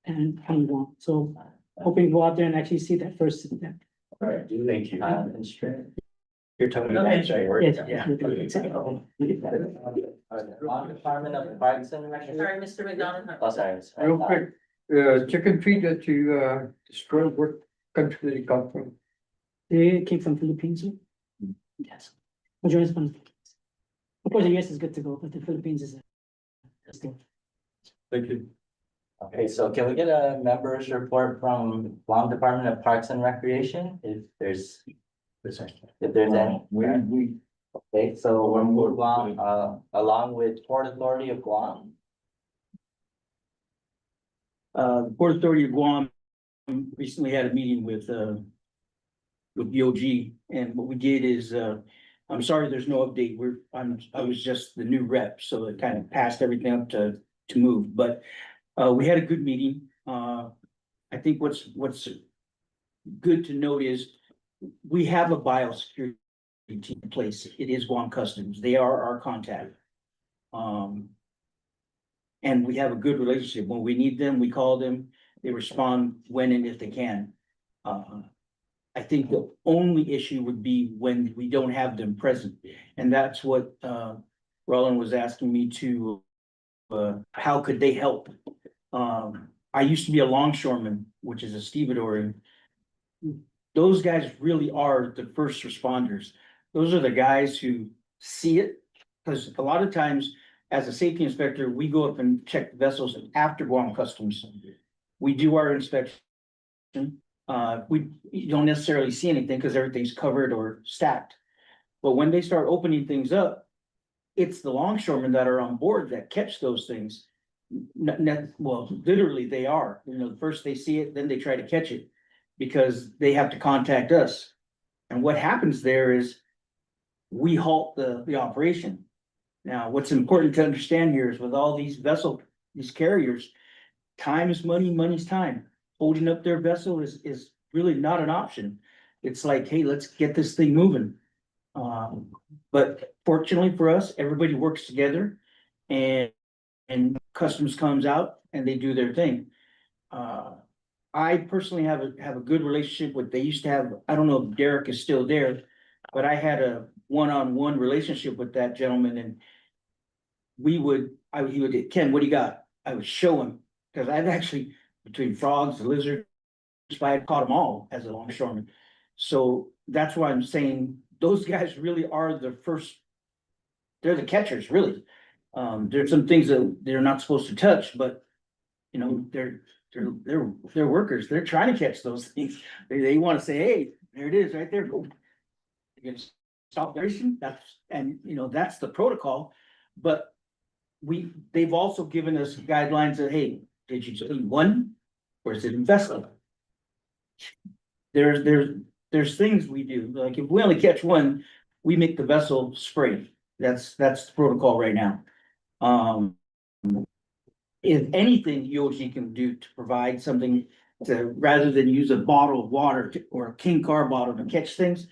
S10: and come along, so hoping to go out there and actually see that first step.
S5: All right, thank you.
S11: You're talking
S1: about
S10: Yes, exactly.
S2: On Department of Parks and Recreation.
S1: Sorry, Mr. McDonald.
S2: Oh, sorry.
S7: Real quick, chicken feed that you destroyed, what country did it come from?
S10: They came from Philippines, sir? Yes. Majority is from the Philippines. Of course, the US is good to go, but the Philippines is still.
S7: Thank you.
S2: Okay, so can we get a members report from Guam Department of Parks and Recreation, if there's any?
S9: We,
S2: Okay, so we're moving Guam, along with Port Authority of Guam.
S11: The Port Authority of Guam recently had a meeting with BOG, and what we did is, I'm sorry, there's no update, I was just the new rep, so it kind of passed everything up to move, but we had a good meeting. I think what's good to note is we have a biosecurity team in place. It is Guam Customs. They are our contact. And we have a good relationship. When we need them, we call them. They respond when and if they can. I think the only issue would be when we don't have them present. And that's what Roland was asking me to, how could they help? I used to be a longshoreman, which is a stevedore. And those guys really are the first responders. Those are the guys who see it. Because a lot of times, as a safety inspector, we go up and check the vessels after Guam Customs. We do our inspection. You don't necessarily see anything because everything's covered or stacked. But when they start opening things up, it's the longshoremen that are on board that catch those things. Well, literally they are, first they see it, then they try to catch it because they have to contact us. And what happens there is we halt the operation. Now, what's important to understand here is with all these carriers, time is money, money's time. Holding up their vessel is really not an option. It's like, hey, let's get this thing moving. But fortunately for us, everybody works together and customs comes out and they do their thing. I personally have a good relationship with, they used to have, I don't know if Derek is still there, but I had a one-on-one relationship with that gentleman, and he would, Ken, what do you got? I would show him, because I've actually, between frogs, lizards, I had caught them all as a longshoreman. So that's why I'm saying those guys really are the first, they're the catchers, really. There's some things that they're not supposed to touch, but they're workers. They're trying to catch those things. They want to say, hey, there it is right there. Go. You can stop racing. That's the protocol. But they've also given us guidelines that, hey, did you see one or is it invested? There's things we do. Like if we only catch one, we make the vessel spray. That's the protocol right now. If anything UOG can do to provide something, rather than use a bottle of water or a King Car bottle to catch things,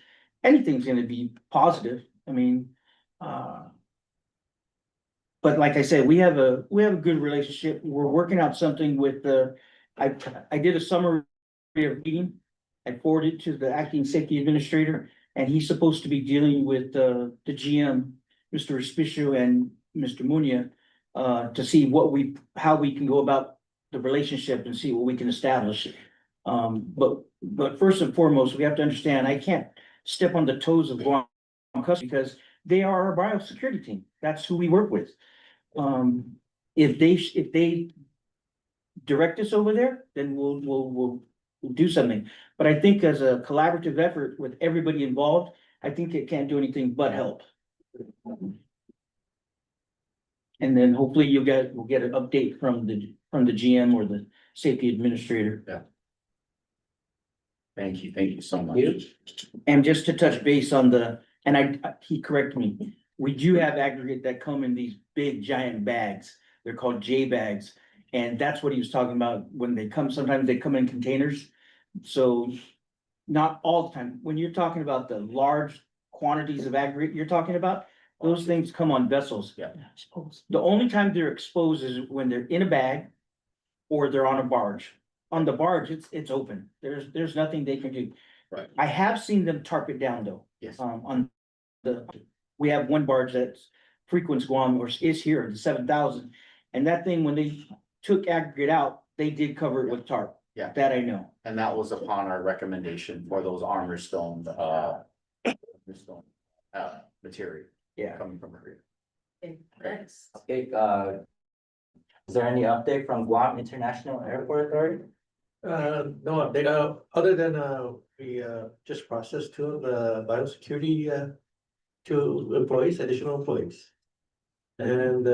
S11: anything's gonna be positive. I mean, but like I said, we have a good relationship. We're working out something with I did a summary of meeting. I forwarded it to the acting safety administrator, and he's supposed to be dealing with the GM, Mr. Respicio and Mr. Munia, to see how we can go about the relationship and see what we can establish. But first and foremost, we have to understand, I can't step on the toes of Guam customers because they are our biosecurity team. That's who we work with. If they direct us over there, then we'll do something. But I think as a collaborative effort with everybody involved, I think it can't do anything but help. And then hopefully we'll get an update from the GM or the safety administrator.
S5: Thank you so much.
S11: And just to touch base on he corrected me, we do have aggregate that come in these big giant bags. They're called J bags. And that's what he was talking about when they come, sometimes they come in containers. So not all the time. When you're talking about the large quantities of aggregate you're talking about, those things come on vessels.
S5: Yeah.
S11: The only time they're exposed is when they're in a bag or they're on a barge. On the barge, it's open. There's nothing they can do.
S5: Right.
S11: I have seen them tarp it down though.
S5: Yes.
S11: We have one barge that's frequents Guam or is here, the 7,000. And that thing, when they took aggregate out, they did cover it with tarp.
S5: Yeah.
S11: That I know.
S5: And that was upon our recommendation for those armor stone, material.
S11: Yeah.
S5: Coming from Korea.
S1: Okay, next.
S2: Okay, is there any update from Guam International Airport Authority?
S12: No update, other than, we, just processed two of the biosecurity, two employees, additional employees. And,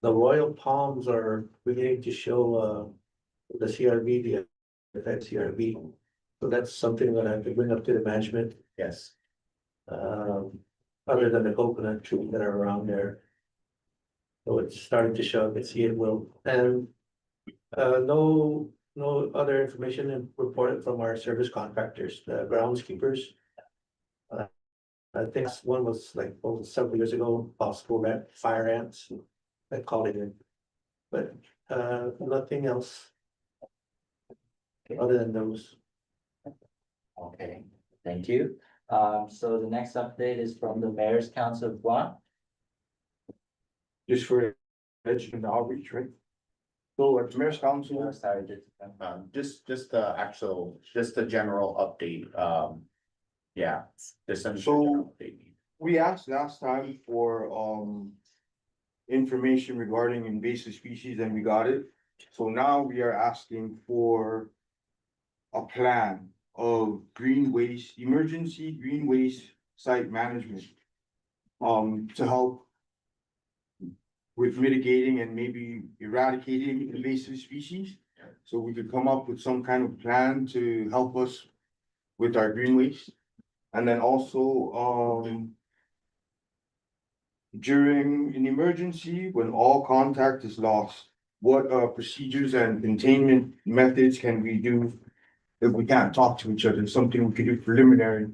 S12: the Royal Palms are beginning to show, the CRB, the Fed CRB. So that's something that I have to bring up to the management,
S5: Yes.
S12: other than the coconut trees that are around there. So it's starting to show, I can see it will, and no other information reported from our service contractors, the groundskeepers. I think one was like several years ago, possible fire ants that called it in. But nothing else other than those.
S2: Okay, thank you. So the next update is from the Mayor's Council of Guam.
S3: Just for education and outreach, right? So at the Mayor's Council,
S2: Sorry,
S5: just a general update, yeah, just a
S3: So-
S5: general update.
S3: we asked last time for information regarding invasive species and we got it. So now we are asking for a plan of green waste, emergency green waste site management. To help with mitigating and maybe eradicating invasive species. So we could come up with some kind of plan to help us with our green waste. And then also, during an emergency, when all contact is lost, what procedures and containment methods can we do if we can't talk to each other? Something we could do preliminary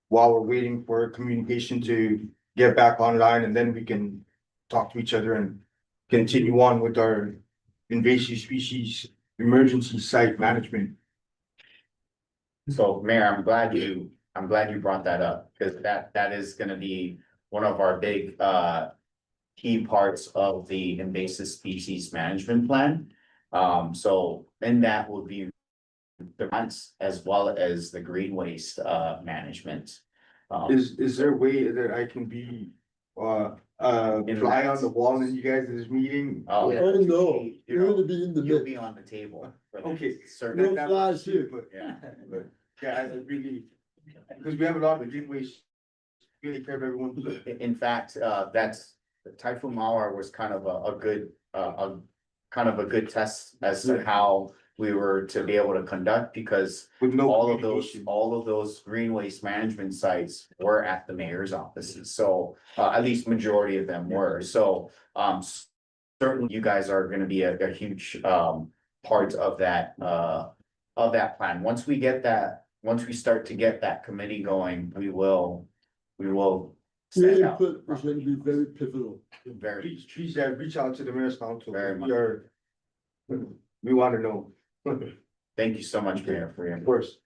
S3: while we're waiting for communication to get back online, and then we can talk to each other and continue on with our invasive species emergency site management.
S5: So Mayor, I'm glad you brought that up, because that is gonna be one of our big key parts of the invasive species management plan. So in that will be the grants as well as the green waste management.
S3: Is there a way that I can be fly on the wall in you guys' meeting?
S5: Oh,
S4: Oh, no,
S5: you
S4: you're
S5: know,
S4: gonna be in the
S5: you'll
S4: mix.
S5: be on the table. for the
S3: Okay.
S5: certain-
S4: No flies here.
S3: But
S5: Yeah.
S3: but yeah, I really, because we have a lot of green waste. Really care of everyone.
S5: In fact, that's, Typhoon Mawar was kind of a good, kind of a good test as to how we were to be able to conduct, because
S3: With no
S5: all
S3: communication.
S5: of those green waste management sites were at the mayor's offices, so, at least majority of them were, so, certainly you guys are gonna be a huge, part of that plan. Once we get that, once we start to get that committee going, we will.
S4: Your
S5: Send out
S4: input is going to be very pivotal.
S5: very,
S3: Please, reach out to the mayor's council.
S5: Very much.
S3: We want to know.
S5: thank you so much, Mayor, for your.
S3: Of course.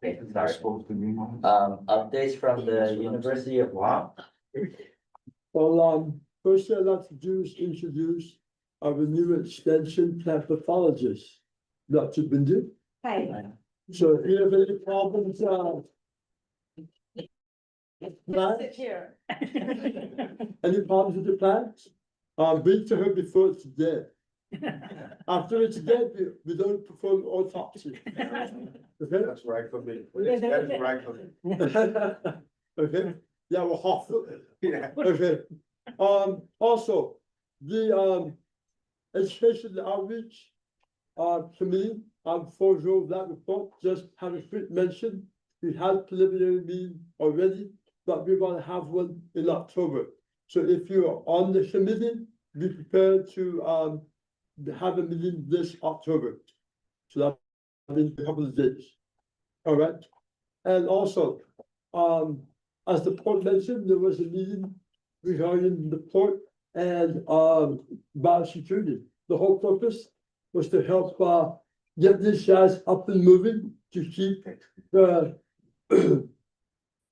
S2: Okay, sorry. Updates from the University of Guam.
S4: Well, first thing I'd like to do is introduce our new extension plant pathologist, Dr. Bindu.
S13: Hi.
S4: So if you have any problems,
S13: Sit here.
S4: any problems with the plants? Bring to her before it's dead. After it's dead, we don't perform autopsy. Okay?
S3: That's right for me. That is right for me.
S4: Okay, yeah, we're half.
S3: Yeah.
S4: Okay, also, the education outreach committee, forward that report, just have a quick mention. We had preliminary meeting already, but we're gonna have one in October. So if you're on the committee, be prepared to have a meeting this October. So that in a couple of days. All right, and also, as the port mentioned, there was a meeting regarding the port and biosecurity. The whole purpose was to help get these guys up and moving to keep the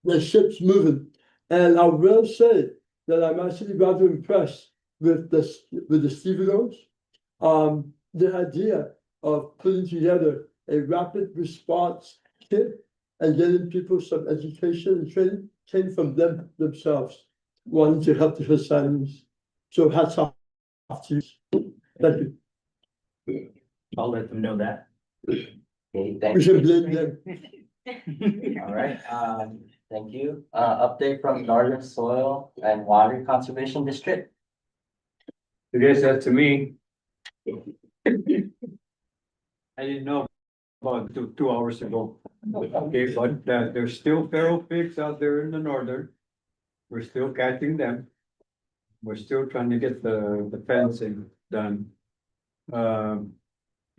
S4: the ships moving. And I will say that I'm actually rather impressed with the stevedores. The idea of putting together a rapid response kit and getting people some education and training came from them themselves, wanting to help the assignments. So hats off to you. Thank you.
S11: I'll let them know that.
S2: Okay, thank
S4: We
S2: you.
S4: should blame them.
S2: All right, thank you. Update from Northern Soil and Water Conservation District.
S7: I guess that's to me. I didn't know about two hours ago. Okay, but there's still feral pigs out there in the northern. We're still catching them. We're still trying to get the fencing done. The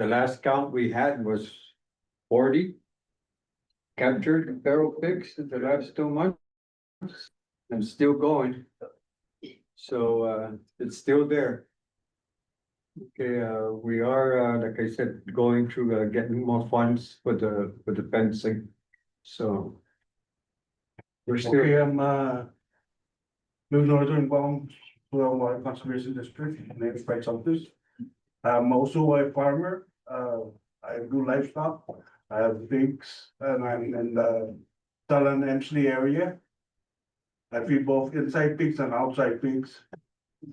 S7: last count we had was 40 captured feral pigs in the last 2 months. And still going. So it's still there. Okay, we are, like I said, going through getting more funds for the fencing, so. We're still.
S14: Okay, I'm New Northern Guam Soil Water Conservation District, my name is Frank Santos. I'm also a farmer, I do livestock, I have pigs, and I'm in the Talan Emsley area. I feed both inside pigs and outside pigs.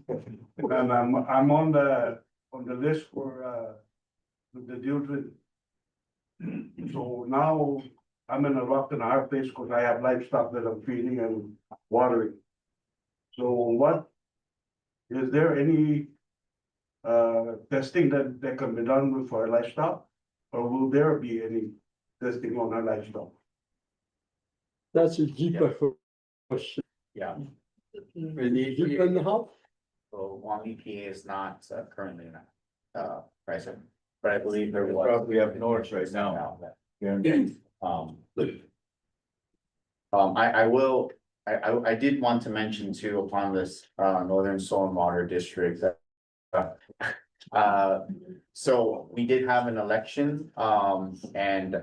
S14: And I'm on the list for the children. So now I'm in a rock and a hard place because I have livestock that I'm feeding and watering. So is there any testing that can be done with our livestock? Or will there be any testing on our livestock?
S4: That's a deeper question.
S5: Yeah,
S4: Deeper in the house?
S5: so Guam EPA is not currently present, but I believe there was.
S3: Probably up north right now.
S5: I did want to mention too upon this Northern Soil and Water District that so we did have an election and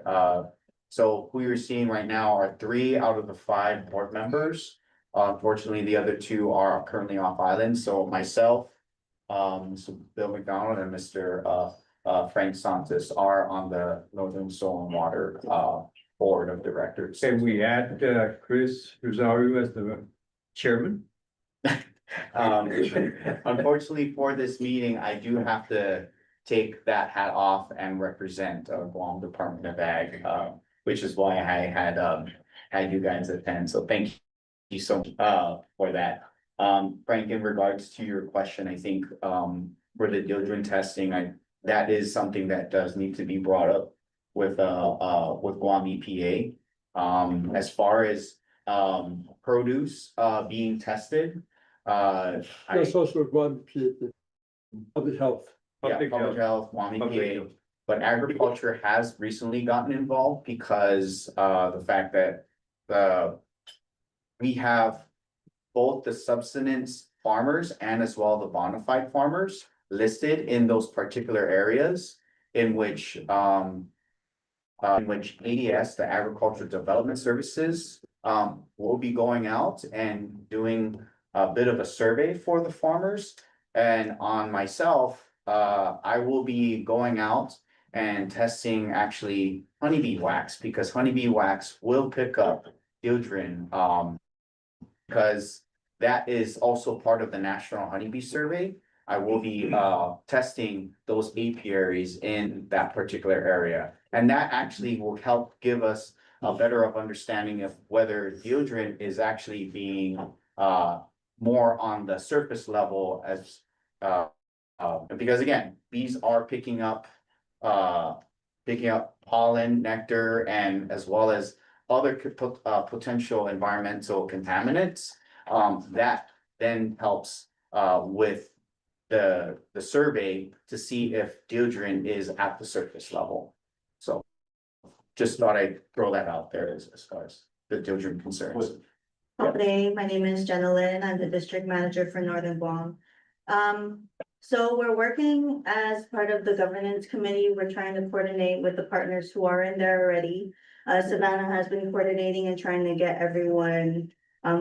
S5: so who you're seeing right now are 3 out of the 5 board members. Unfortunately, the other 2 are currently off island, so myself, so Bill McDonald and Mr. Frank Santos are on the Northern Soil and Water Board of Directors.
S7: Can we add Chris Rosario as the chairman?
S5: Unfortunately for this meeting, I do have to take that hat off and represent Guam Department of Ag, which is why I had you guys attend, so thank you so much for that. Frank, in regards to your question, I think for the children testing, that is something that does need to be brought up with Guam EPA. As far as produce being tested.
S4: That's also one PhD, public health.
S5: Public health,
S7: Public
S5: WAMI PA, but agriculture has recently gotten involved because the fact that we have both the subsistence farmers and as well the bona fide farmers listed in those particular areas in which ADS, the Agricultural Development Services, will be going out and doing a bit of a survey for the farmers. And on myself, I will be going out and testing actually honeybee wax, because honeybee wax will pick up dieldrin, because that is also part of the National Honeybee Survey. I will be testing those apiaries in that particular area. And that actually will help give us a better of understanding of whether dieldrin is actually being more on the surface level as because again, bees are picking up pollen, nectar, and as well as other potential environmental contaminants. That then helps with the survey to see if dieldrin is at the surface level. So just thought I'd throw that out there as far as the dieldrin concerns.
S13: Hey, my name is Jenna Lynn. I'm the district manager for Northern Guam. So we're working as part of the governance committee. We're trying to coordinate with the partners who are in there already. Savannah has been coordinating and trying to get everyone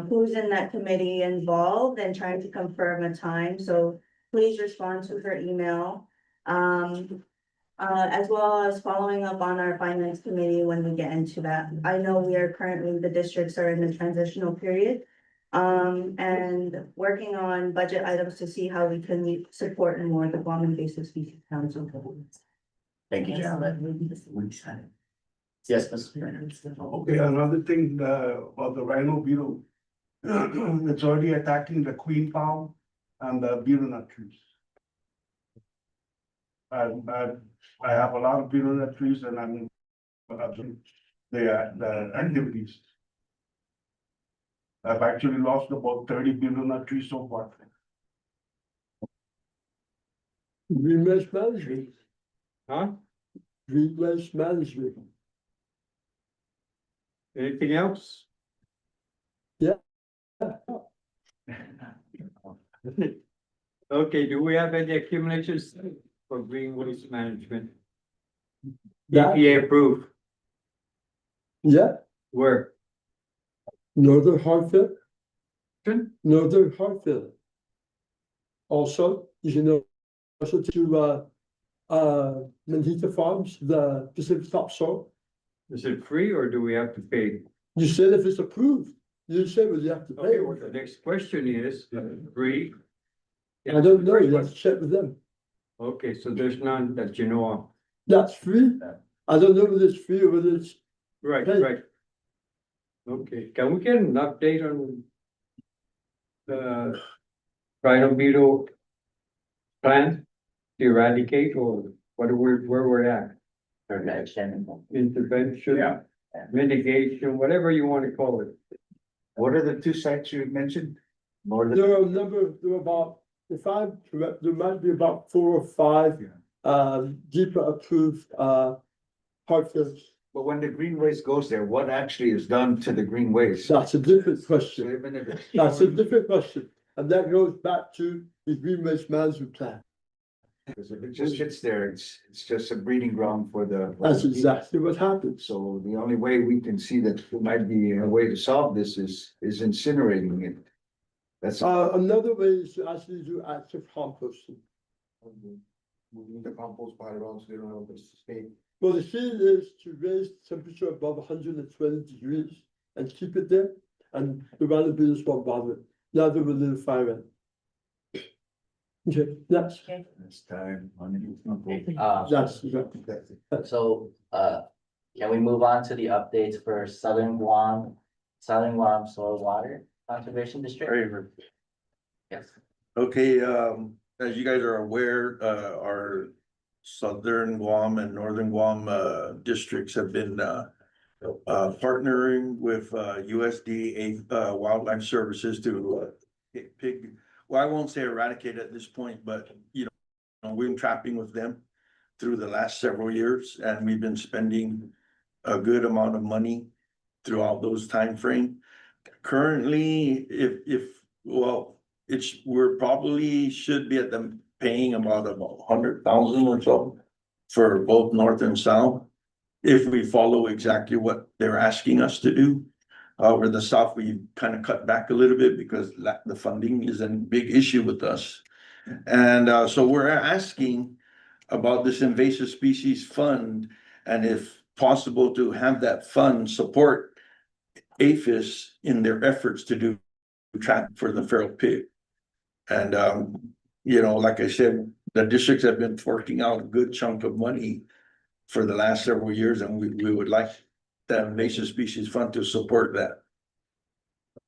S13: who's in that committee involved and trying to confirm a time. So please respond to her email. As well as following up on our finance committee when we get into that. I know we are currently, the districts are in the transitional period. And working on budget items to see how we can support more the Guam Invasive Species Council.
S5: Thank you, Janet. Yes, Mr.
S14: Okay, another thing, about the rhino beetle. It's already attacking the queen palm and the beetle nut trees. I have a lot of beetle nut trees and I'm the activities. I've actually lost about 30 beetle nut trees so far.
S4: Green waste management,
S7: Huh?
S4: green waste management.
S7: Anything else? Okay, do we have any accumulations for green waste management?
S4: That-
S7: EPA approved,
S4: Yeah,
S7: where?
S4: Northern Hartfield,
S7: Good.
S4: Northern Hartfield. Also, you know, also to Manhita Farms, the Pacific Topsoil.
S7: Is it free or do we have to pay?
S4: You said if it's approved, you said well, you have to pay.
S7: Okay, well, the next question is, free?
S4: I don't know, you have to check with them.
S7: Okay, so there's none that you know of.
S4: That's free. I don't know whether it's free or whether it's,
S7: Right,
S4: Okay.
S7: right. Okay, can we get an update on the rhino beetle plan to eradicate, or what are we, where we're at? Intervention,
S5: Yeah.
S7: mitigation, whatever you want to call it.
S9: What are the two sites you mentioned? More than,
S4: there are a number, there are about, if I'm correct, there might be about 4 or 5 deeper approved Hartfields.
S9: but when the green waste goes there, what actually is done to the green waste?
S4: That's a different
S9: So
S4: question.
S9: even if it's.
S4: That's a different question. And that goes back to the green waste management plan.
S9: Because if it just sits there, it's just a breeding ground for the.
S4: That's exactly what happens.
S9: So the only way we can see that there might be a way to solve this is incinerating it. That's.
S4: Another way is to actually do active composting.
S3: Moving the compost pile around so they don't have a place to stay.
S4: Well, the key is to raise the temperature above 120 degrees and keep it there. And the rhino beetles won't bother it. Now they will little fire it. Okay, that's,
S9: It's time.
S4: that's.
S2: So, can we move on to the updates for Southern Guam Soil Water Conservation District? Yes.
S6: Okay, as you guys are aware, our Southern Guam and Northern Guam districts have been partnering with USDA Wildlife Services to pig, well, I won't say eradicate at this point, but we've been trapping with them through the last several years, and we've been spending a good amount of money throughout those time frame. Currently, we're probably should be at them paying about 100,000 or so for both north and south, if we follow exactly what they're asking us to do. Over the south, we kind of cut back a little bit because the funding is a big issue with us. And so we're asking about this invasive species fund, and if possible, to have that fund support APHIS in their efforts to do trap for the feral pig. And like I said, the districts have been forking out a good chunk of money for the last several years, and we would like the invasive species fund to support that.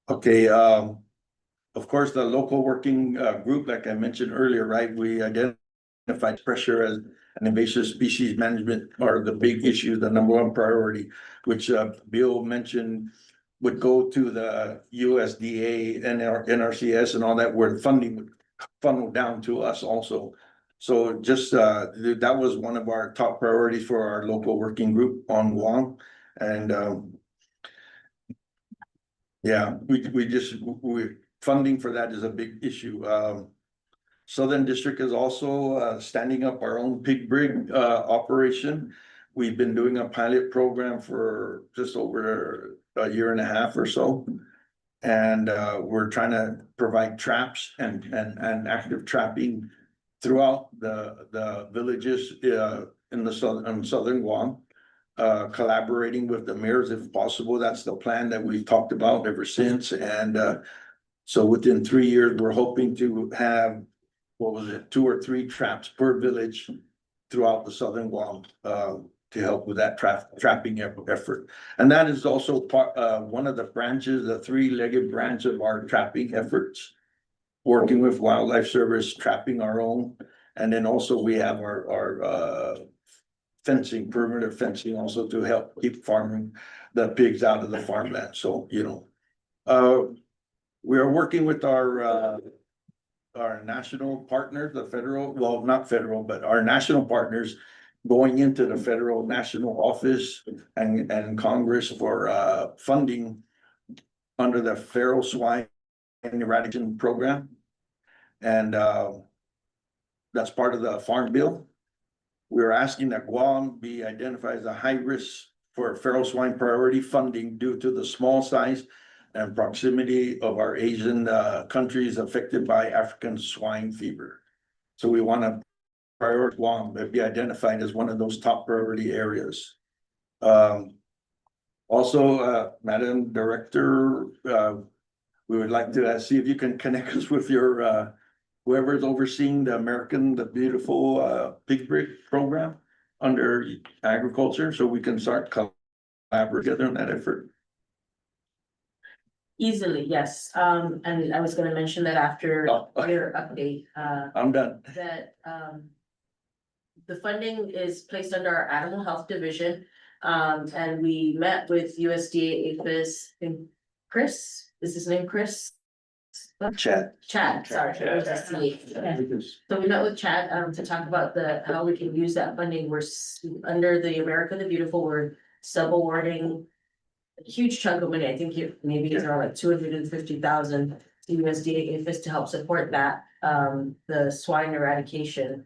S6: Okay, of course, the local working group, like I mentioned earlier, right, we identified pressure as an invasive species management are the big issue, the number one priority, which Bill mentioned would go to the USDA and NRCS and all that, where the funding would funnel down to us also. So just that was one of our top priorities for our local working group on Guam. And yeah, we funding for that is a big issue. Southern District is also standing up our own pig brig operation. We've been doing a pilot program for just over a year and a half or so. And we're trying to provide traps and active trapping throughout the villages in the southern Guam. Collaborating with the mayors if possible. That's the plan that we've talked about ever since. And so within 3 years, we're hoping to have, 2 or 3 traps per village throughout the southern Guam to help with that trapping effort. And that is also one of the branches, the 3-legged branch of our trapping efforts, working with Wildlife Service, trapping our own. And then also we have our fencing, perimeter fencing, also to help keep farming the pigs out of the farmland. So, we are working with our national partners, the federal, well, not federal, but our national partners, going into the federal national office and Congress for funding under the feral swine eradication program. And that's part of the farm bill. We're asking that Guam be identified as a high risk for feral swine priority funding due to the small size and proximity of our Asian countries affected by African swine fever. So we want to prioritize Guam to be identified as one of those top priority areas. Also, Madam Director, we would like to see if you can connect us with your whoever's overseeing the beautiful pig brig program under agriculture, so we can start collaborating together on that effort.
S1: Easily, yes. And I was gonna mention that after your update,
S6: I'm done.
S1: that the funding is placed under our Animal Health Division. And we met with USDA APHIS and Chris, is his name Chris?
S6: Chad.
S1: Sorry. it was just me. So we met with Chad to talk about how we can use that funding. We're under the America the Beautiful, we're sub-awarding a huge chunk of money. I think maybe it's around like 250,000 to USDA APHIS to help support that, the swine eradication.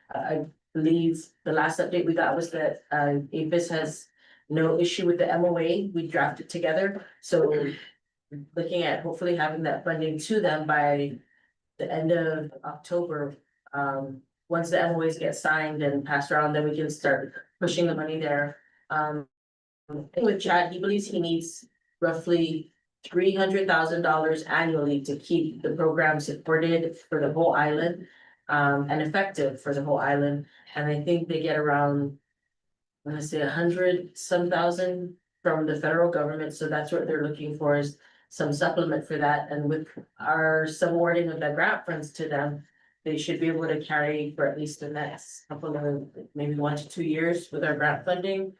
S1: I believe the last update we got was that APHIS has no issue with the MOA we drafted together, so looking at hopefully having that funding to them by the end of October. Once the MOAs get signed and passed around, then we can start pushing the money there. With Chad, he believes he needs roughly $300,000 annually to keep the program supported for the whole island, and effective for the whole island. And I think they get around, I'm gonna say 100-some thousand from the federal government, so that's what they're looking for, is some supplement for that. And with our subawarding of the grant funds to them, they should be able to carry for at least the next couple of, maybe 1 to 2 years with our grant funding.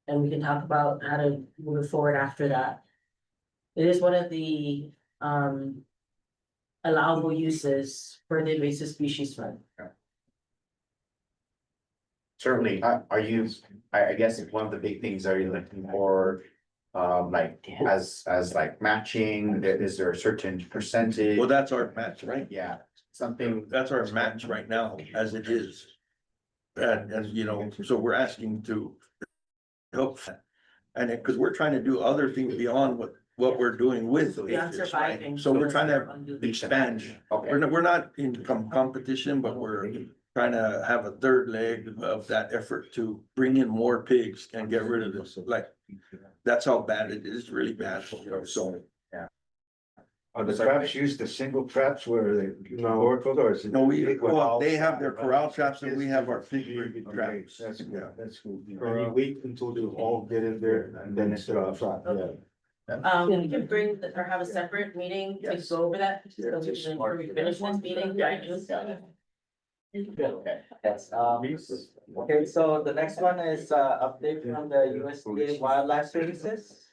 S1: And we can talk about how to move forward after that. It is one of the allowable uses for the invasive species fund.
S5: Certainly, are you, I guess one of the big things, are you looking for? Like, as like matching, is there a certain percentage?
S6: Well, that's our match, right?
S5: Yeah, something.
S6: That's our match right now, as it is. And you know, so we're asking to help. And because we're trying to do other things beyond what we're doing with.
S1: Beyond
S6: APHIS, right?
S1: surviving.
S6: So we're trying to expand.
S5: Okay.
S6: We're not in competition, but we're trying to have a third leg of that effort to bring in more pigs and get rid of this, like. That's how bad it is, really bad, you know, so.
S9: Are the traps used the single traps where they oracles or is it?
S6: No, well, they have their corral traps and we have our pig traps.
S9: That's
S6: Yeah.
S9: good, that's cool.
S14: You wait until they all get in there and then it's
S1: We can bring or have a separate meeting to go over that. So we finish this meeting.
S2: Yes, okay, so the next one is update from the USDA Wildlife Services.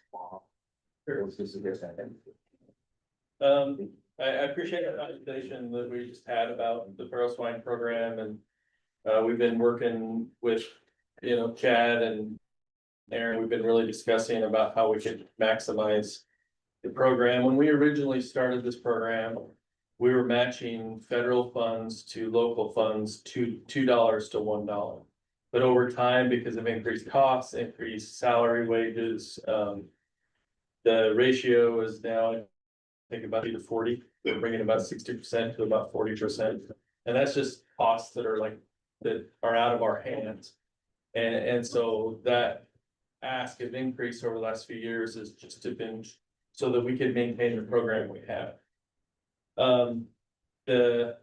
S15: I appreciate the conversation that we just had about the feral swine program and. We've been working with, Chad and Aaron, we've been really discussing about how we could maximize. The program, when we originally started this program, we were matching federal funds to local funds to $2 to $1. But over time, because of increased costs, increased salary wages, the ratio is now, I think about 80 to 40. We're bringing about 60% to about 40%. And that's just costs that are out of our hands. And so that ask of increase over the last few years is just to binge so that we can maintain the program we have. The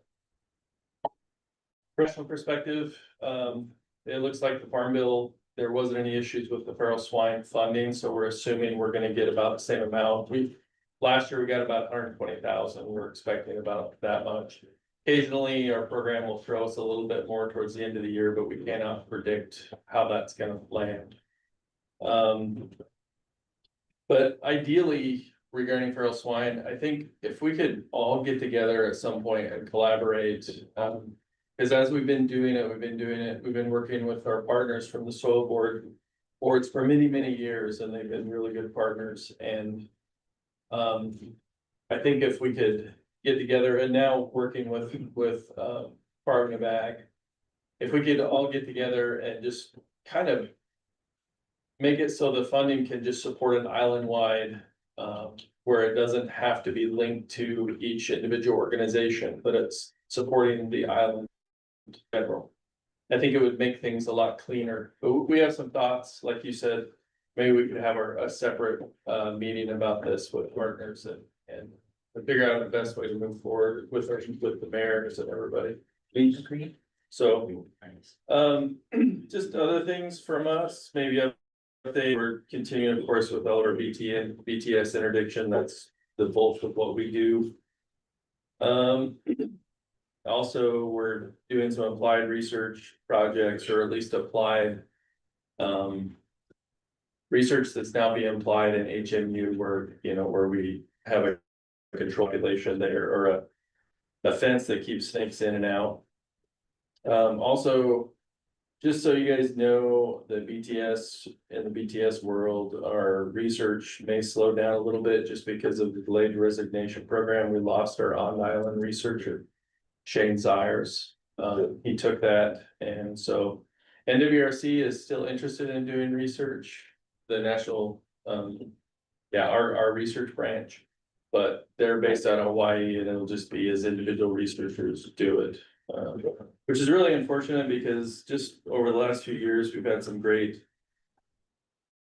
S15: professional perspective, it looks like the Farm Bill, there wasn't any issues with the feral swine funding, so we're assuming we're gonna get about the same amount. Last year we got about 120,000, we're expecting about that much. Occasionally, our program will throw us a little bit more towards the end of the year, but we cannot predict how that's gonna land. But ideally, regarding feral swine, I think if we could all get together at some point and collaborate. Because as we've been doing it, we've been working with our partners from the soil boards for many, many years, and they've been really good partners. And I think if we could get together and now working with Department of Ag, if we could all get together and just kind of make it so the funding can just support an island-wide, where it doesn't have to be linked to each individual organization, but it's supporting the island federal. I think it would make things a lot cleaner, but we have some thoughts, like you said, maybe we could have a separate meeting about this with partners and figure out the best way to move forward with the mayors and everybody. So, just other things from us, maybe they were continuing, of course, with all our BTS interdiction. That's the bulk of what we do. Also, we're doing some applied research projects, or at least applied research that's now being applied in HMU, where we have a control population there, or a fence that keeps snakes in and out. Also, just so you guys know, the BTS in the BTS world, our research may slow down a little bit just because of the delayed resignation program. We lost our on-island researcher, Shane Zires. He took that, and so NWRC is still interested in doing research. The national, our research branch, but they're based out of Hawaii, and it'll just be as individual researchers do it. Which is really unfortunate because just over the last few years, we've had some great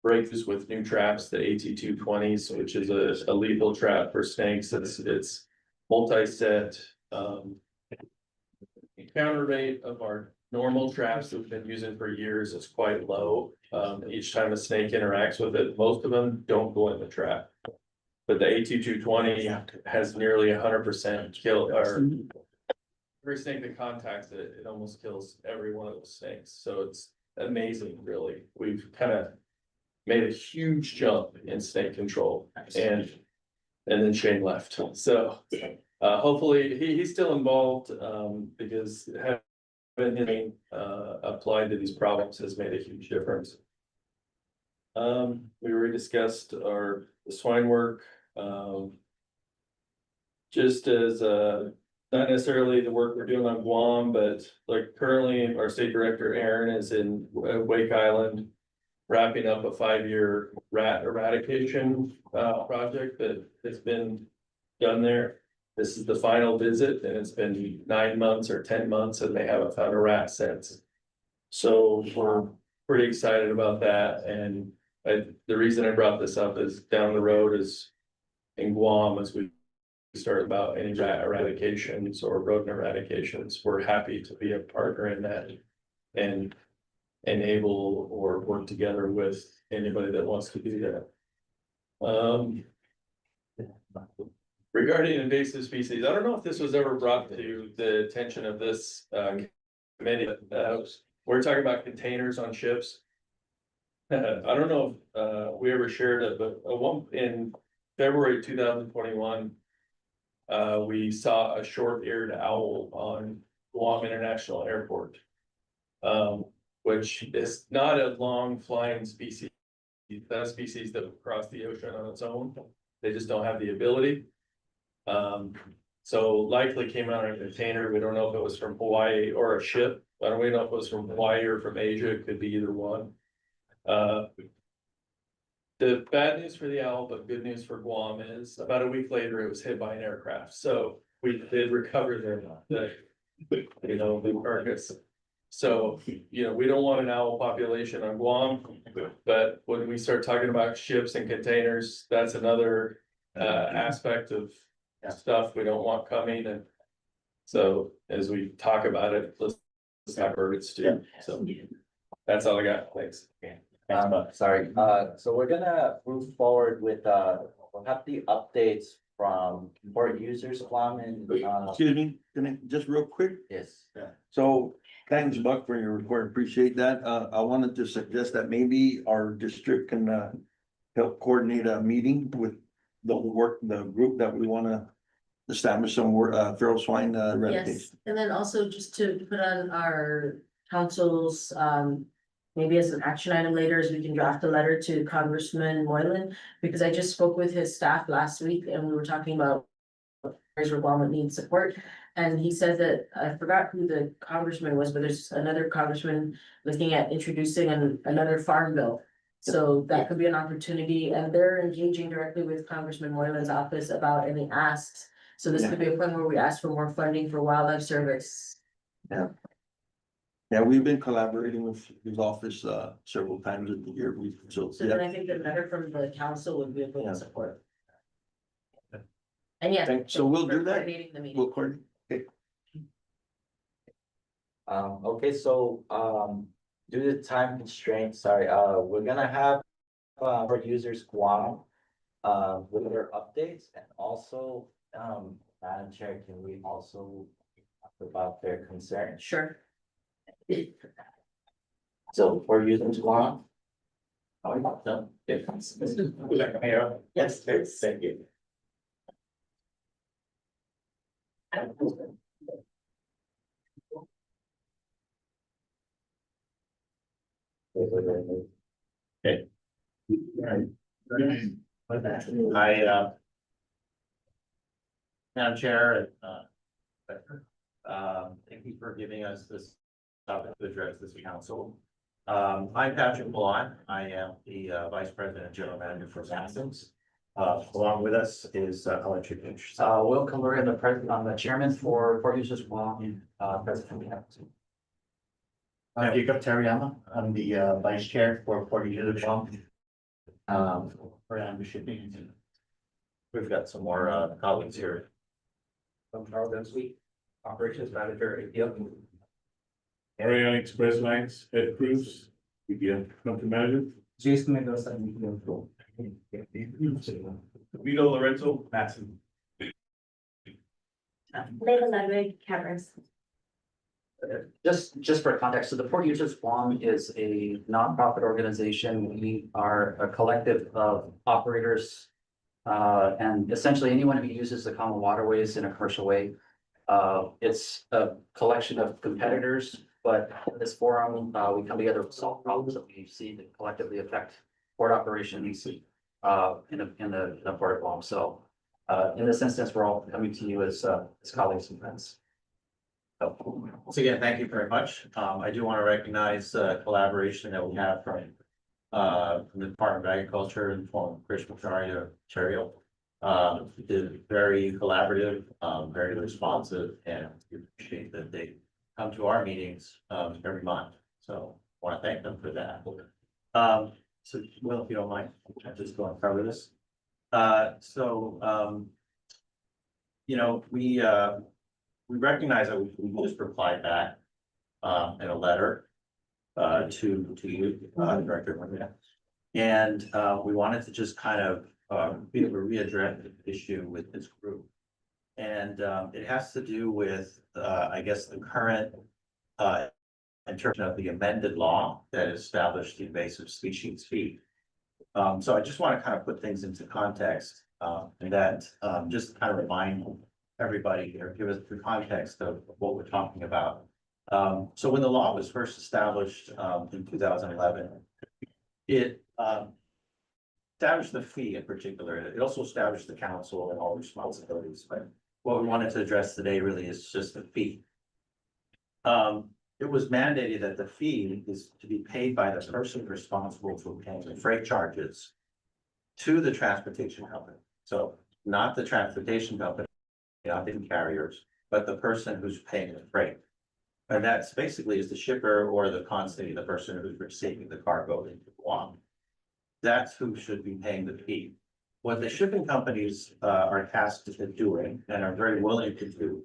S15: breakthroughs with new traps, the AT220s, which is a lethal trap for snakes. It's multi-set. Counter rate of our normal traps that we've been using for years is quite low. Each time a snake interacts with it, most of them don't go in the trap. But the AT220 has nearly 100% kill, or every snake that contacts it, it almost kills every one of those snakes. So it's amazing, really. We've kind of made a huge jump in snake control, and then Shane left. So hopefully, he's still involved, because having applied to these problems has made a huge difference. We already discussed the swine work, just as, not necessarily the work we're doing on Guam, but like currently our state director Aaron is in Wake Island. Wrapping up a 5-year rat eradication project that has been done there. This is the final visit and it's been 9 months or 10 months and they haven't found a rat since. So we're pretty excited about that, and the reason I brought this up is down the road is in Guam, as we start about any rat eradications or rodent eradications, we're happy to be a partner in that and enable or work together with anybody that wants to do that. Regarding invasive species, I don't know if this was ever brought to the attention of this committee. We're talking about containers on ships. I don't know if we ever shared it, but in February 2021, we saw a short-eared owl on Guam International Airport, which is not a long-flying species. That species that would cross the ocean on its own. They just don't have the ability. So likely came out in a container. We don't know if it was from Hawaii or a ship. I don't really know if it was from Hawaii or from Asia. It could be either one. The bad news for the owl, but good news for Guam is about a week later, it was hit by an aircraft. So we did recover the carcass. So, we don't want an owl population on Guam, but when we start talking about ships and containers, that's another aspect of stuff we don't want coming. And so as we talk about it, let's talk birds too. So that's all I got. Thanks.
S2: Sorry, so we're gonna move forward with, we'll have the updates from port users, Guam and,
S6: Excuse me, can I just real quick?
S2: yes.
S6: So thanks, Buck, for your report. Appreciate that. I wanted to suggest that maybe our district can help coordinate a meeting with the group that we want to establish some feral swine eradication.
S1: Yes, and then also just to put on our council's, maybe as an action item later, as we can draft a letter to Congressman Moylan, because I just spoke with his staff last week and we were talking about areas where Guam needs support. And he said that, I forgot who the congressman was, but there's another congressman looking at introducing another farm bill. So that could be an opportunity, and they're engaging directly with Congressman Moylan's office about any asks. So this could be a point where we ask for more funding for wildlife service.
S6: Yeah, we've been collaborating with his office several times in the year.
S1: So then I think the letter from the council would be a good support. And yeah.
S6: So we'll
S1: thank you
S6: do
S1: for
S6: that.
S1: coordinating the meeting.
S6: We'll coordinate. Okay.
S2: Okay, so, due to time constraints, sorry, we're gonna have, our users Guam, with their updates, and also, Madam Chair, can we also talk about their concerns?
S1: Sure.
S2: So for users Guam.
S5: Yes, thank you.
S16: Madam Chair, thank you for giving us this topic to address this council. I'm Patrick Milan. I am the Vice President and General Manager for Sampsons. Along with us is, I'll let you introduce.
S17: Will Camber, I'm the chairman for Port Users Guam, President of the
S16: Jacob Teriyama. I'm the Vice Chair for Port Users Guam. For Amber Shipping. We've got some more colleagues here.
S17: I'm Charles Dempsey, Operations Manager at Gil.
S14: Ariane Express Lines, Ed Cruz, country manager.
S17: Jason Mendoza.
S14: Vito Lorenzo,
S17: Matson.
S13: Cameras.
S17: Just for context, so the Port Users Guam is a nonprofit organization. We are a collective of operators And essentially anyone who uses the common waterways in a commercial way. It's a collection of competitors, but in this forum, we come together to solve problems that we see that collectively affect port operations. In the port of Guam. So, in this instance, we're all coming to you as colleagues and friends. So,
S16: Once again, thank you very much. I do want to recognize collaboration that we have from the Department of Agriculture and from Chris Macharia, Ontario. Is very collaborative, very responsive, and we appreciate that they come to our meetings every month. So I want to thank them for that. So, Will, if you don't mind, I'll just go and cover this. You know, we recognize that we just replied back in a letter to you, Director Linda. And we wanted to just kind of be able to readdress the issue with this group. And it has to do with, I guess, the current interpretation of the amended law that established the invasive species fee. So I just want to kind of put things into context, and that just kind of remind everybody or give us the context of what we're talking about. So when the law was first established in 2011, it established the fee in particular. It also established the council and all responsibilities. But what we wanted to address today really is just the fee. It was mandated that the fee is to be paid by the person responsible for paying the freight charges to the transportation company. So not the transportation company, not the carriers, but the person who's paying the freight. And that's basically is the shipper or the consignee, the person who's receiving the cargo into Guam. That's who should be paying the fee. What the shipping companies are tasked with doing and are very willing to do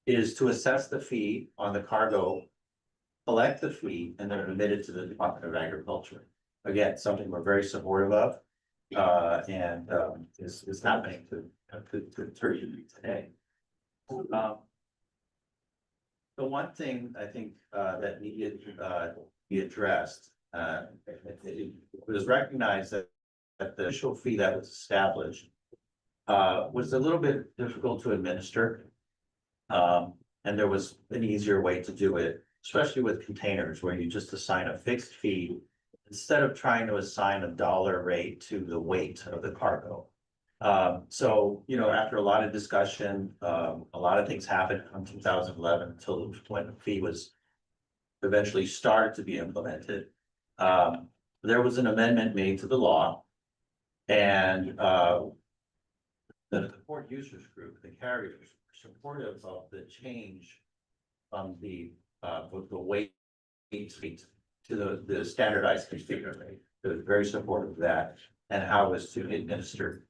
S16: is to assess the fee on the cargo, collect the fee, and then remit it to the Department of Agriculture. Again, something we're very supportive of, and is happening to you today. The one thing I think that needed to be addressed, it was recognized that the initial fee that was established was a little bit difficult to administer. And there was an easier way to do it, especially with containers where you just assign a fixed fee instead of trying to assign a dollar rate to the weight of the cargo. So, you know, after a lot of discussion, a lot of things happened from 2011 until when the fee was eventually started to be implemented. There was an amendment made to the law, and the port users group, the carriers, were supportive of the change from the weight fee to the standardized configure rate. They were very supportive of that and how it was to be administered.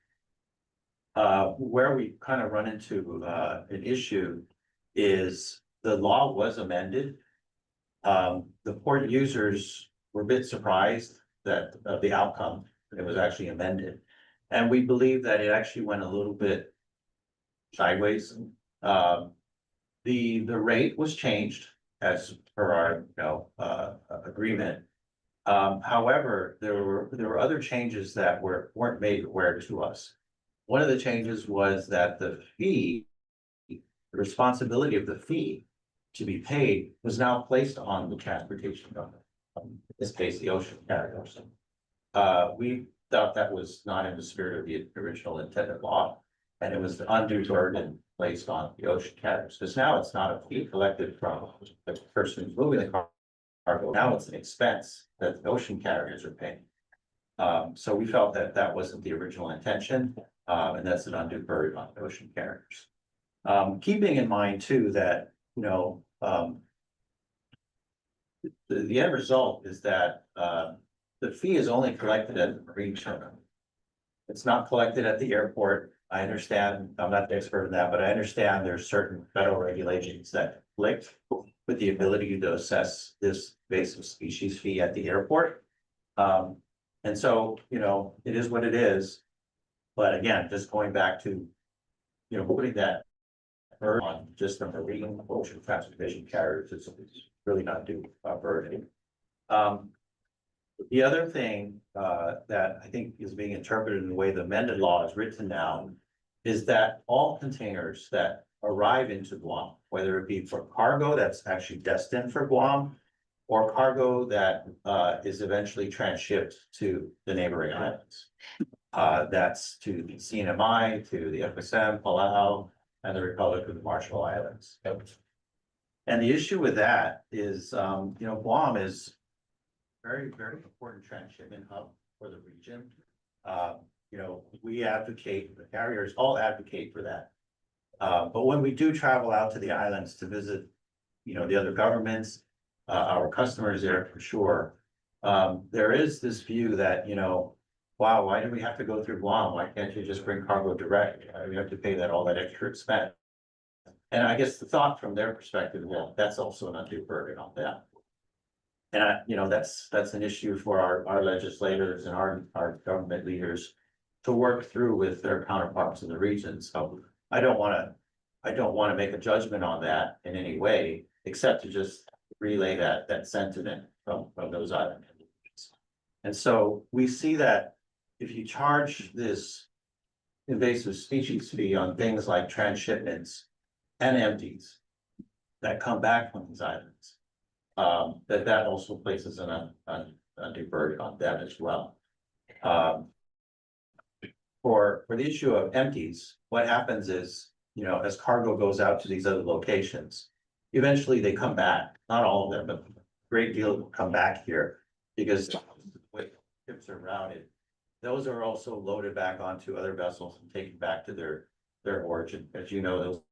S16: Where we kind of run into an issue is the law was amended. The port users were a bit surprised that of the outcome, it was actually amended. And we believe that it actually went a little bit sideways. The rate was changed as per our agreement. However, there were other changes that weren't made aware to us. One of the changes was that the fee, the responsibility of the fee to be paid was now placed on the transportation company, in this case, the ocean carriers. We thought that was not in the spirit of the original intended law, and it was the undue burden placed on the ocean carriers, because now it's not a fee collected from the person who's moving the cargo. Now it's an expense that the ocean carriers are paying. So we felt that that wasn't the original intention, and that's an undue burden on the ocean carriers. Keeping in mind too that, you know, the end result is that the fee is only collected at the marine terminal. It's not collected at the airport. I understand, I'm not the expert in that, but I understand there's certain federal regulations that conflict with the ability to assess this invasive species fee at the airport. And so, you know, it is what it is. But again, just going back to, you know, putting that burden on just the marine ocean transportation carriers is really not due burden. The other thing, that I think is being interpreted in the way the amended law is written now. Is that all containers that arrive into Guam, whether it be for cargo that's actually destined for Guam. Or cargo that, is eventually transshipped to the neighboring islands. That's to the CNMI, to the FSM, Palau, and the Republic of the Marshall Islands. And the issue with that is, Guam is very, very important transshipment hub for the region. We advocate, the carriers all advocate for that. But when we do travel out to the islands to visit, the other governments, our customers there for sure. There is this view that, wow, why do we have to go through Guam? Why can't you just bring cargo direct? We have to pay all that extra expense. And I guess the thought from their perspective, well, that's also an undue burden on them. And that's an issue for our legislators and our government leaders to work through with their counterparts in the region. So I don't wanna make a judgment on that in any way, except to just relay that sentiment from those items. And so we see that if you charge this invasive species fee on things like transshipments and empties that come back from these islands, that also places an undue burden on them as well. For the issue of empties, what happens is, as cargo goes out to these other locations, eventually they come back, not all of them, but a great deal will come back here because the way ships are routed. Those are also loaded back onto other vessels and taken back to their origin. As you know,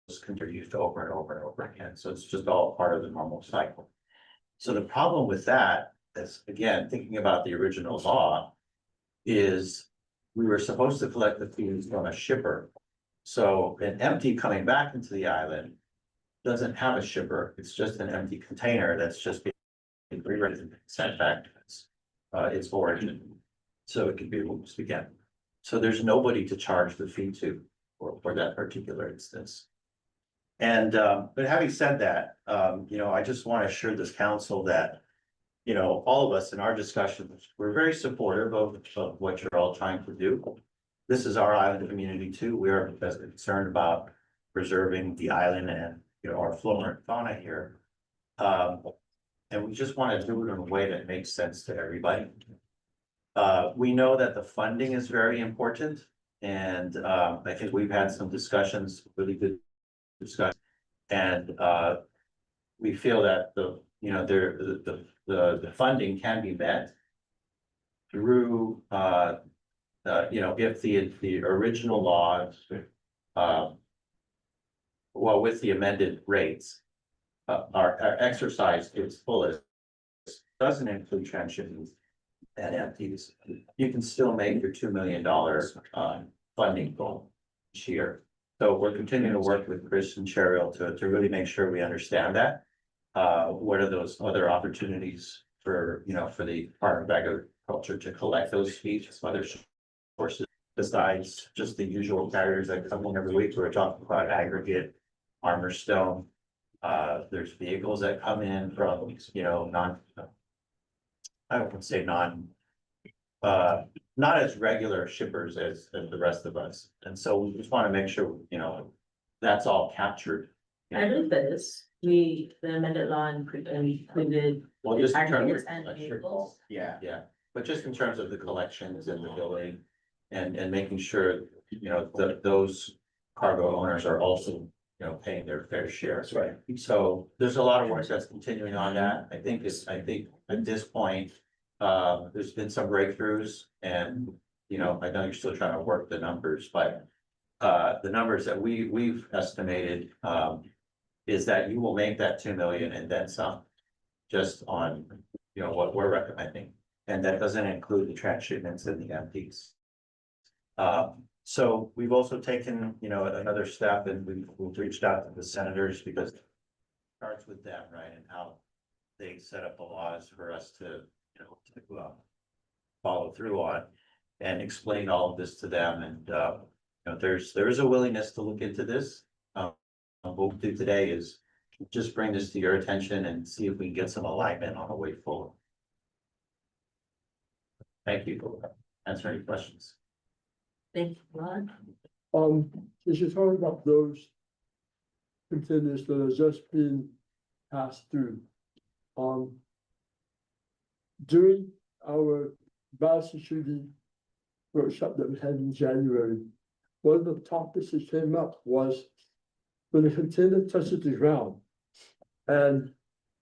S16: those can be used over and over and over again. So it's just all part of the normal cycle. So the problem with that is, again, thinking about the original law, is we were supposed to collect the fees from a shipper. So an empty coming back into the island doesn't have a shipper, it's just an empty container that's just being rewritten, sent back to its origin. So it can be used again. So there's nobody to charge the fee to for that particular instance. And but having said that, I just want to assure this council that, all of us in our discussions, we're very supportive of what you're all trying to do. This is our island community too. We are concerned about preserving the island and our flora and fauna here. And we just want to do it in a way that makes sense to everybody. We know that the funding is very important, and I think we've had some discussions, really good discussions, and we feel that the funding can be met through if the original laws, with the amended rates, are exercised to its fullest, doesn't include transshipments and empties, you can still make your $2 million funding goal this year. So we're continuing to work with Chris and Cheryl to really make sure we understand that. What are those other opportunities for the Department of Agriculture to collect those fees from other sources besides just the usual carriers that come in every week? We're talking about aggregate, armor stone. There's vehicles that come in from, I would say not as regular shippers as the rest of us. And so we just want to make sure, that's all captured.
S1: I believe that is, the amended law included.
S16: Well, just in terms
S1: aggregates
S16: of,
S1: and vehicles.
S16: yeah, but just in terms of the collections and the billing and making sure, that those cargo owners are also, paying their fair share.
S6: That's right.
S16: So there's a lot of work that's continuing on that. I think at this point, there's been some breakthroughs and, I know you're still trying to work the numbers, but the numbers that we've estimated, is that you will make that 2 million and then some, just on, what we're recommending. And that doesn't include the transshipments and the empties. So we've also taken, another step, and we've reached out to the senators because it starts with them, right? And how they set up the laws for us to, follow through on and explain all of this to them. And, there is a willingness to look into this. What we'll do today is just bring this to your attention and see if we can get some alignment on the way forward. Thank you for answering any questions.
S1: Thank you, Ron.
S4: As you talk about those containers that are just being passed through, during our biosecurity workshop that we had in January, one of the topics that came up was when the container touches the ground, and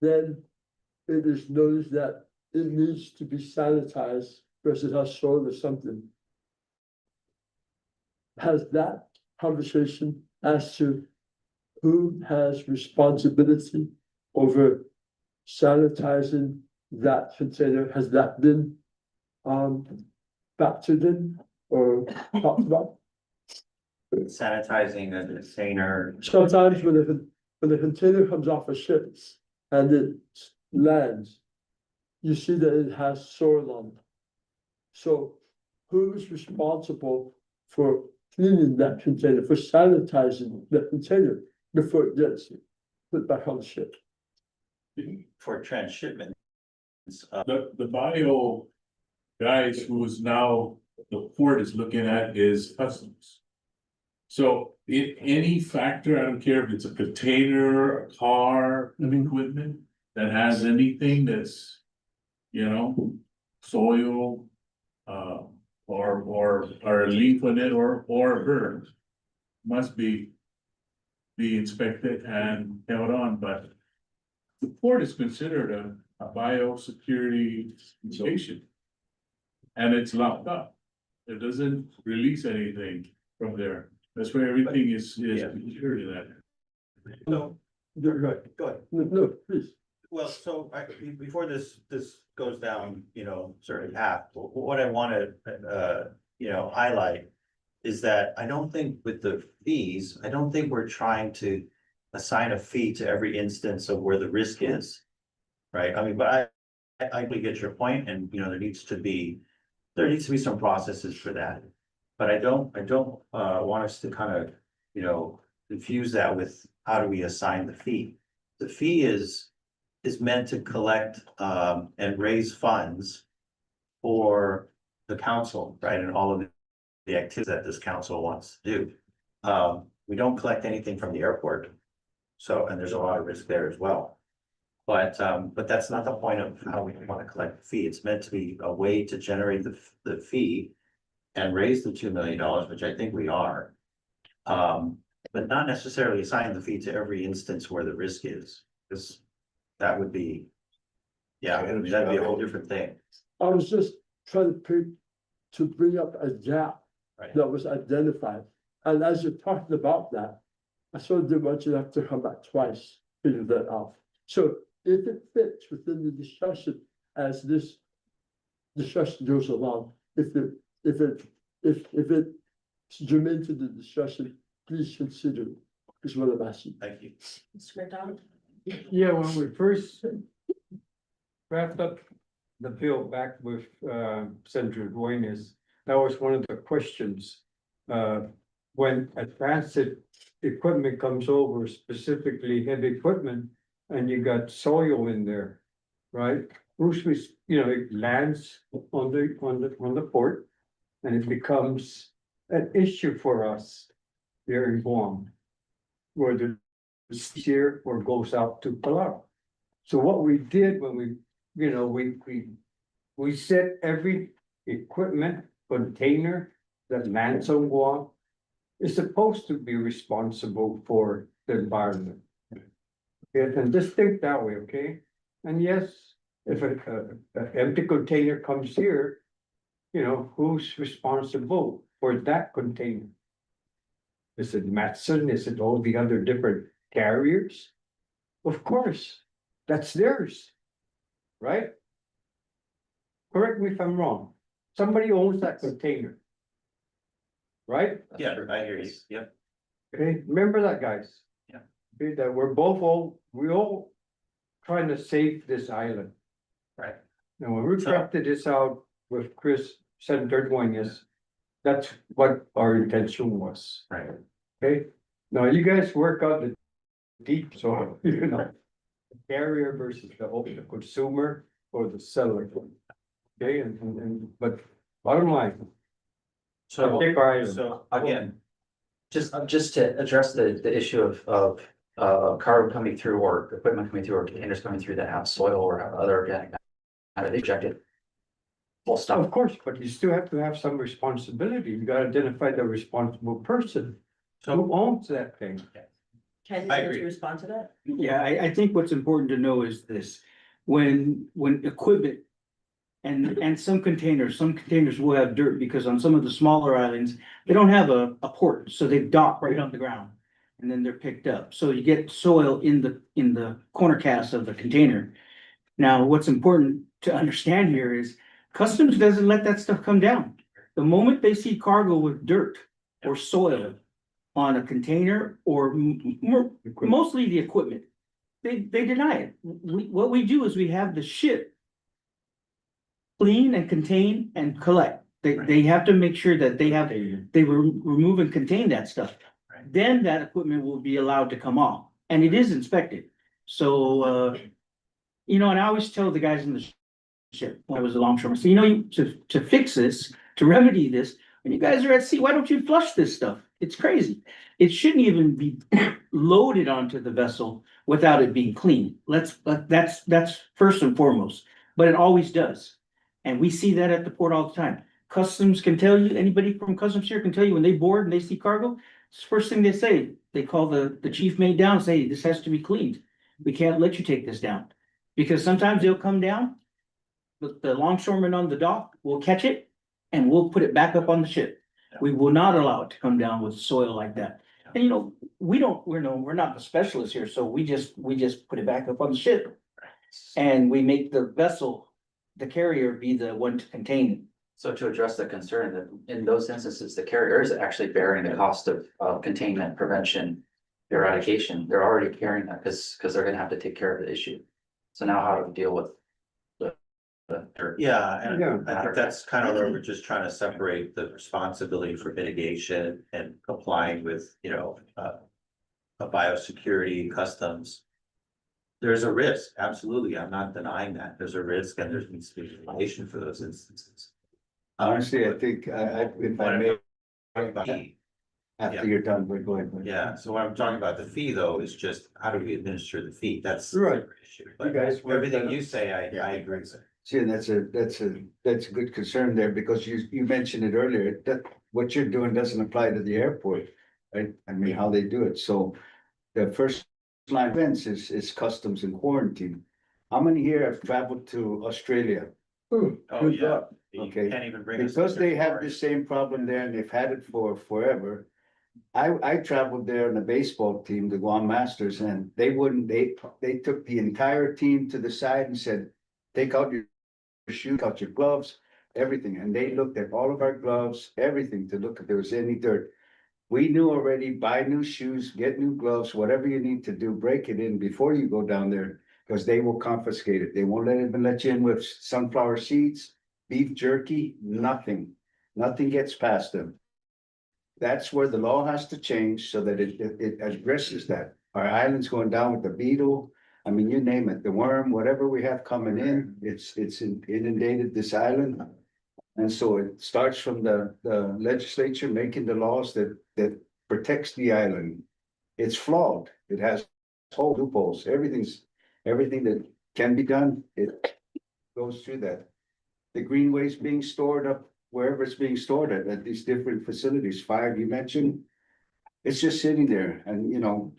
S4: then it is noticed that it needs to be sanitized because it has soil or something. Has that conversation as to who has responsibility over sanitizing that container, has that been factored in or talked about?
S16: Sanitizing a container.
S4: Sometimes when the container comes off a ship and it lands, you see that it has soil on it. So who is responsible for cleaning that container, for sanitizing the container before it gets put back on the ship?
S16: For transshipment.
S18: The bio guys who is now the port is looking at is customs. So in any factor, I don't care if it's a container, a car, of equipment that has anything that's, you know, soil, or a leaf on it or a bird must be inspected and held on, but the port is considered a biosecurity station. And it's locked up. It doesn't release anything from there. That's where everything is secured in that.
S16: So,
S4: Go ahead.
S16: go ahead.
S4: No, please.
S16: Well, so before this goes down, certain path, what I wanna, highlight is that I don't think with the fees, I don't think we're trying to assign a fee to every instance of where the risk is. Right? I mean, but I get your point, and there needs to be some processes for that. But I don't want us to kind of, confuse that with how do we assign the fee? The fee is meant to collect and raise funds for the council, right? And all of the activities that this council wants to do. We don't collect anything from the airport. So, and there's a lot of risk there as well. But that's not the point of how we want to collect the fee. It's meant to be a way to generate the fee and raise the $2 million, which I think we are. But not necessarily assign the fee to every instance where the risk is, because that would be, that'd be a whole different thing.
S4: I was just trying to bring up a gap
S16: Right.
S4: that was identified. And as you're talking about that, I sort of didn't want you to have to come back twice, figure that out. So if it fits within the discussion as this discussion goes along, if it's germane to the discussion, please consider it, is what I'm asking.
S16: Thank you.
S1: Mr. Don?
S7: Yeah, when we first wrapped up the bill back with Senator Duenas, that was one of the questions. When a transit equipment comes over, specifically heavy equipment, and you got soil in there, right? Bruce was, it lands on the port, and it becomes an issue for us here in Guam, whether it's here or goes out to Palau. So what we did when we set every equipment container that lands on Guam is supposed to be responsible for the environment. Okay, and just think that way, okay? And yes, if an empty container comes here, who's responsible for that container? Is it Matson? Is it all the other different carriers? Of course, that's theirs, right? Correct me if I'm wrong. Somebody owns that container. Right?
S16: Yeah, I hear you. Yep.
S7: Okay, remember that, guys.
S16: Yeah.
S7: Okay, that we're we all trying to save this island.
S16: Right.
S7: Now, when we crafted this out with Senator Duenas, that's what our intention was.
S16: Right.
S7: Okay, now you guys work out the deep, so, the carrier versus the consumer or the seller. Okay, but bottom line.
S16: So,
S7: Pick our item.
S16: so again,
S17: Just to address the issue of cargo coming through or equipment coming through or containers coming through that have soil or have other organic matter, they reject it. Full stop.
S7: Of course, but you still have to have some responsibility. You gotta identify the responsible person. Who owns that thing?
S1: Ken,
S16: I
S1: you
S16: agree.
S1: respond to that?
S11: Yeah, I think what's important to know is this, when equipment. And some containers will have dirt because on some of the smaller islands, they don't have a port, so they dock right on the ground. And then they're picked up, so you get soil in the corner cast of the container. Now, what's important to understand here is customs doesn't let that stuff come down. The moment they see cargo with dirt or soil on a container or mostly the equipment, they deny it. What we do is we have the ship clean and contain and collect. They have to make sure that they remove and contain that stuff. Then that equipment will be allowed to come off, and it is inspected. So, and I always tell the guys in the ship, when I was a longshoreman, so to fix this, to remedy this, when you guys are at sea, why don't you flush this stuff? It's crazy. It shouldn't even be loaded onto the vessel without it being clean. That's first and foremost, but it always does. And we see that at the port all the time. Customs can tell you, anybody from customs here can tell you when they board and they see cargo, it's the first thing they say. They call the chief mate down and say, this has to be cleaned. We can't let you take this down. Because sometimes they'll come down, but the longshoreman on the dock will catch it and we'll put it back up on the ship. We will not allow it to come down with soil like that. And we're not the specialists here, so we just put it back up on the ship. And we make the vessel, the carrier, be the one to contain it.
S17: So to address the concern that in those instances, the carrier is actually bearing the cost of containment, prevention, eradication. They're already carrying that because they're gonna have to take care of the issue. So now how do we deal with the dirt?
S16: yeah, and
S7: Yeah.
S16: I think that's kind of where we're just trying to separate the responsibility for mitigation and complying with, a biosecurity customs. There's a risk, absolutely. I'm not denying that. There's a risk and there needs to be mitigation for those instances.
S9: Honestly, I think, if I may,
S16: Talking about fee.
S9: after you're done, we're going.
S16: Yeah, so what I'm talking about the fee though is just how do we administer the fee? That's. a
S7: Right.
S16: separate issue.
S7: You
S16: But
S7: guys work
S16: everything
S7: that
S16: you
S7: out.
S16: say, I agree with.
S9: See, and that's a good concern there, because you mentioned it earlier, that what you're doing doesn't apply to the airport. Right, I mean, how they do it, so the first line of defense is customs and quarantine. How many here have traveled to Australia?
S16: Oh,
S4: Good
S16: yeah.
S4: luck.
S16: You
S9: Okay.
S16: can't even bring us.
S9: Because they have the same problem there and they've had it for forever. I traveled there on a baseball team, the Guam Masters, and they took the entire team to the side and said, take out your shoes, out your gloves, everything. And they looked at all of our gloves, everything, to look if there was any dirt. We knew already, buy new shoes, get new gloves, whatever you need to do, break it in before you go down there, because they will confiscate it. They won't let you in with sunflower seeds, beef jerky, nothing. Nothing gets past them. That's where the law has to change so that it addresses that. Our island's going down with the beetle. I mean, you name it, the worm, whatever we have coming in, it's inundated this island. And so it starts from the legislature making the laws that protects the island. It's flawed. It has whole loopholes. Everything that can be done, it goes through that. The green waste being stored up wherever it's being stored at these different facilities, 5 you mentioned. It's just sitting there and,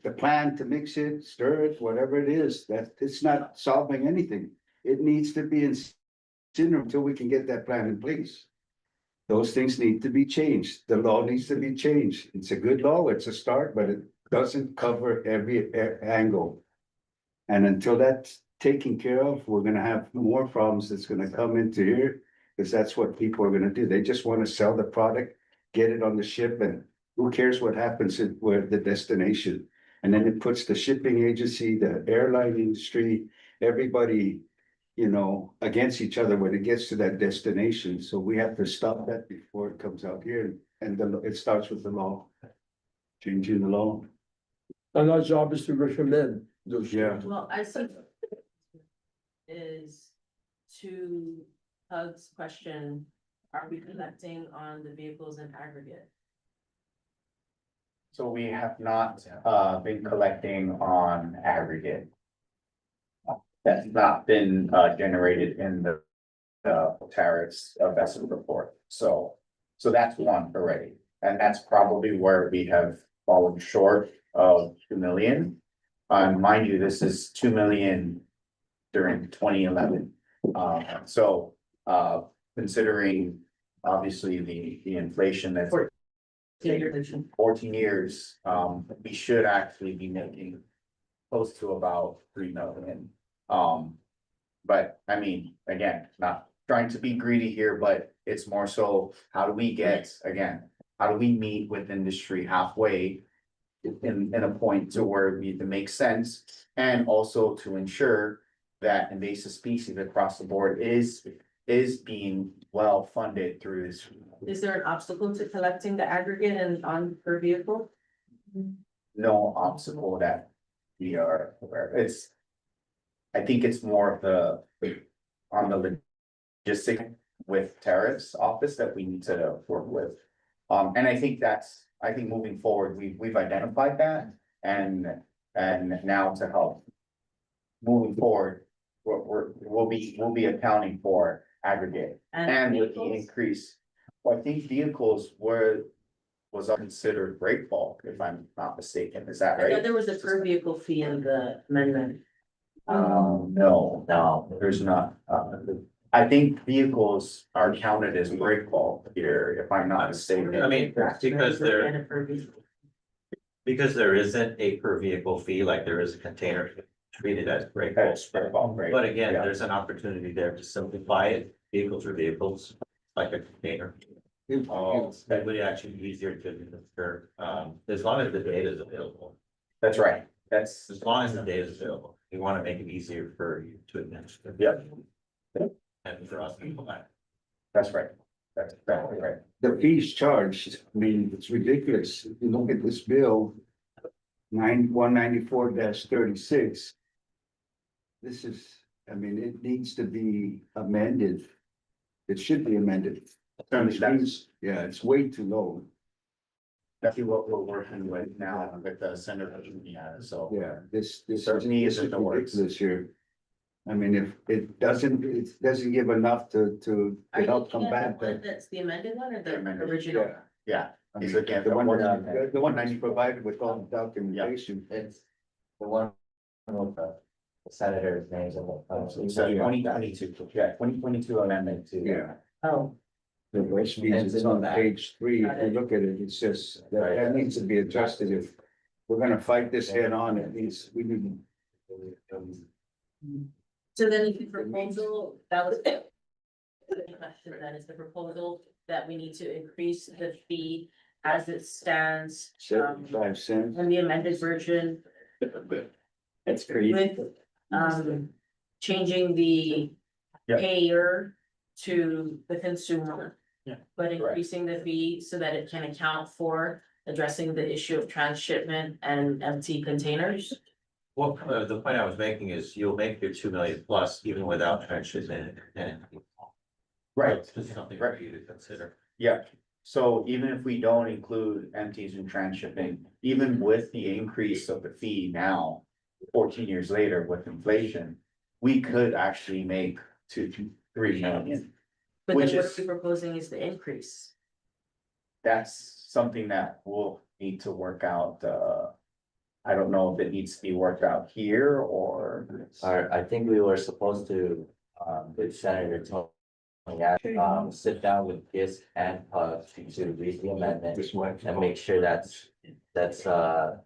S9: the plan to mix it, stir it, whatever it is, that it's not solving anything. It needs to be until we can get that plan in place. Those things need to be changed. The law needs to be changed. It's a good law. It's a start, but it doesn't cover every angle. And until that's taken care of, we're gonna have more problems that's gonna come into here. Because that's what people are gonna do. They just wanna sell the product, get it on the ship, and who cares what happens at where the destination? And then it puts the shipping agency, the airline industry, everybody, against each other when it gets to that destination. So we have to stop that before it comes out here. And it starts with the law. Changing the law.
S4: And our job is to recommend those.
S9: Yeah.
S1: Well, I see is to Hug's question, are we collecting on the vehicles in aggregate?
S5: So we have not been collecting on aggregate. That's not been generated in the tariffs vessel report, so that's one already. And that's probably where we have fallen short of 2 million. Mind you, this is 2 million during 2011. So considering obviously the inflation that's 14 years, we should actually be making close to about 3 million. But I mean, again, not trying to be greedy here, but it's more so, how do we get, again, how do we meet with industry halfway in a point to where it makes sense, and also to ensure that invasive species across the board is being well funded through this.
S1: Is there an obstacle to collecting the aggregate and on per vehicle?
S5: No obstacle that we are aware. I think it's more of the on the logistic with tariffs office that we need to work with. And I think moving forward, we've identified that, and now to help moving forward, we'll be accounting for aggregate and with the
S1: vehicles?
S5: increase. Well, I think vehicles was considered break bulk, if I'm not mistaken, is that
S1: I know
S5: right?
S1: there was a per vehicle fee in the amendment.
S5: No, there's not. I think vehicles are counted as break bulk here, if I'm not mistaken.
S16: I mean, because there,
S1: And a per vehicle.
S16: because there isn't a per vehicle fee like there is a container treated as break bulk.
S5: That's break bulk, right?
S16: But again,
S5: Yeah.
S16: there's an opportunity there to simplify it, vehicles are vehicles, like a container. That would actually be easier to administer, as long as the data is available.
S5: That's right, that's,
S16: As long as the data is available, we want to make it easier for you to administer.
S5: yeah,
S16: And for us to collect.
S5: that's right, that's exactly right.
S9: The fees charged, I mean, it's ridiculous. If you look at this bill. 194-36. This is, I mean, it needs to be amended. It should be amended.
S5: Certainly, that's-
S9: Yeah, it's way too low.
S5: That's what we're working with now with the Senator, so.
S9: Yeah, this
S5: Certainly
S9: this
S5: isn't the works.
S9: ridiculous here. I mean, if it doesn't give enough to
S1: Are you
S9: help
S1: looking at
S9: combat
S1: the one
S9: that.
S1: that's the amended one or the
S5: Amended,
S1: original?
S9: Yeah.
S5: Yeah.
S9: I mean,
S5: So again,
S9: the one that's provided with all the documentation.
S2: It's the one with the senator's names of the.
S5: So 2022, yeah, 2022 amendment to.
S9: Yeah.
S1: Oh,
S9: The West means it's on page 3. If you look at it, it's just, that needs to be adjusted. If we're gonna fight this head on, at least we need.
S1: so then the proposal, that was. The question then is the proposal that we need to increase the fee as it stands.
S9: 75 cents.
S1: In the amended version
S17: It's crazy.
S1: with, changing the
S5: Yeah.
S1: payer to the consumer.
S17: Yeah.
S1: But increasing the fee so that it can account for addressing the issue of transshipment and empty containers.
S16: Well, the point I was making is you'll make your 2 million plus even without transshipment and.
S5: Right.
S16: It's just something for you to consider.
S5: Yeah, so even if we don't include empties and transshipping, even with the increase of the fee now, 14 years later with inflation, we could actually make 2 to 3 million.
S1: But
S5: Which
S1: then what
S5: is-
S1: are we proposing is the increase.
S5: That's something that we'll need to work out, I don't know if it needs to be worked out here or.
S2: I think we were supposed to, with Senator Tony, sit down with GISC and PUG to read the amendment and make sure that's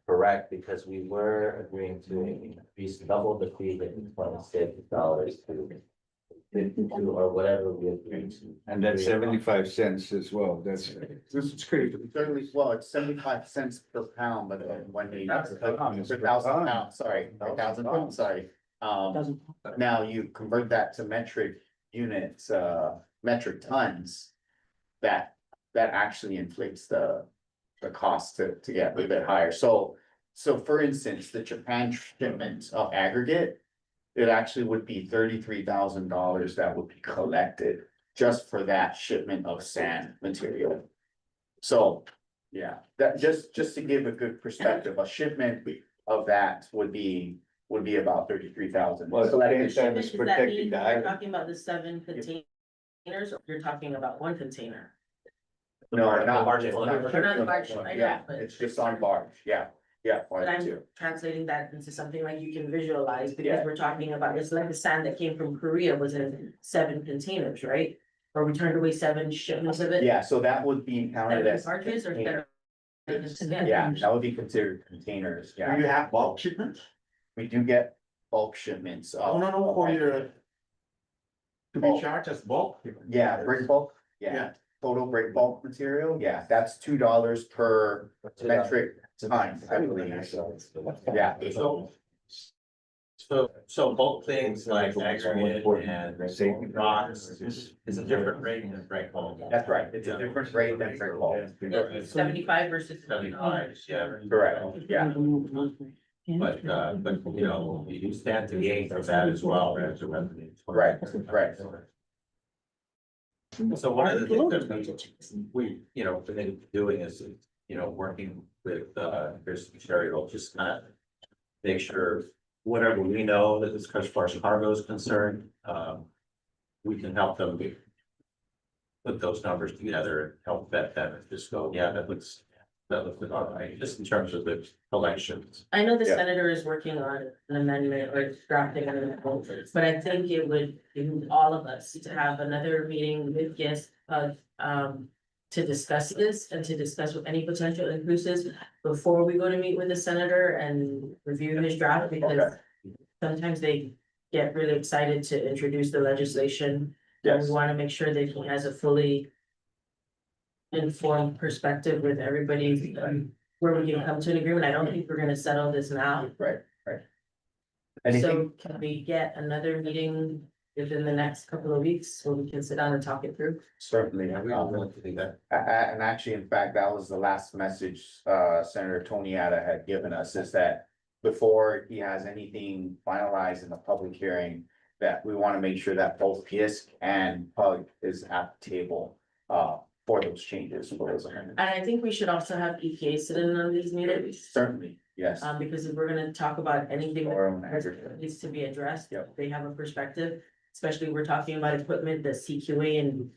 S2: correct, because we were agreeing to increase double the fee to $26 to 52 or whatever we agreed to.
S9: And that's 75 cents as well. This is crazy.
S5: Certainly, well, it's 75 cents per pound, but when they,
S9: That's
S5: per 1,000 pounds, sorry, 1,000 pounds, sorry. Now you convert that to metric units, metric tons. That actually inflates the cost to get a little bit higher. So for instance, the Japan shipment of aggregate, it actually would be $33,000 that would be collected just for that shipment of sand material. So, yeah, that just to give a good perspective, a shipment of that would be about 33,000.
S9: Well, so that is
S1: Does that
S9: protecting
S1: mean
S9: the
S1: you're
S9: island.
S1: talking about the 7 containers, or you're talking about 1 container?
S5: No, not
S16: barge.
S1: Or not the barge, I know,
S5: Yeah,
S1: but.
S5: it's just on barge, yeah,
S1: But
S5: barge
S1: I'm
S5: too.
S1: translating that into something like you can visualize,
S5: Yeah.
S1: because we're talking about, it's like the sand that came from Korea was in 7 containers, right? Or we turned away 7 shipments of it?
S5: Yeah, so that would be counted
S1: 7
S5: as.
S1: barges or
S5: container.
S1: 7?
S5: Yeah, that would be considered containers,
S3: Do
S5: yeah.
S3: you have bulk shipments?
S5: We do get bulk shipments
S3: Oh,
S5: of.
S3: no, for your. To be
S5: Bulk.
S3: charged as bulk?
S5: Yeah, break bulk,
S3: Yeah.
S5: yeah, total break bulk material, yeah, that's $2 per metric ton, I believe, so, yeah.
S16: So both things like aggregate and rocks is a different rate than break bulk.
S5: That's right, it's a different rate than break bulk.
S1: 75 versus
S16: 75, yeah,
S5: Correct, yeah.
S16: but, you know, you stand to gain from that as well, as a revenue.
S5: Right, right.
S16: So one of the things that we, you know, been doing is, you know, working with, Chris Sherrill, just kind of make sure whatever we know that as far as cargo is concerned, we can help them put those numbers together and help vet them and just go, yeah, that looks all right, just in terms of the collections.
S1: I know the
S5: Yeah.
S1: senator is working on an amendment or drafting an amendment, but I think it would behoove all of us to have another meeting with GISC to discuss this and to discuss with any potential increases before we go to meet with the senator and review his draft, because sometimes they get really excited to introduce the legislation. And we
S5: Yes.
S1: want to make sure that he has a fully informed perspective with everybody, where we can come to an agreement. I don't think we're gonna settle this now.
S5: Right. Anything,
S1: So can we get another meeting within the next couple of weeks where we can sit down and talk it through?
S5: certainly,
S16: Yeah, we are willing to do that.
S5: and actually, in fact, that was the last message, Senator Tony Ada had given us, is that before he has anything finalized in the public hearing, that we want to make sure that both GISC and PUG is at the table, for those changes, for those amendments.
S1: And I think we should also have EPA sit in on these meetings.
S5: Certainly, yes.
S1: Because if we're gonna talk about anything
S5: Or on
S1: that
S5: aggregate.
S1: needs to be addressed,
S5: Yep.
S1: they have a perspective. Especially we're talking about equipment that CQA and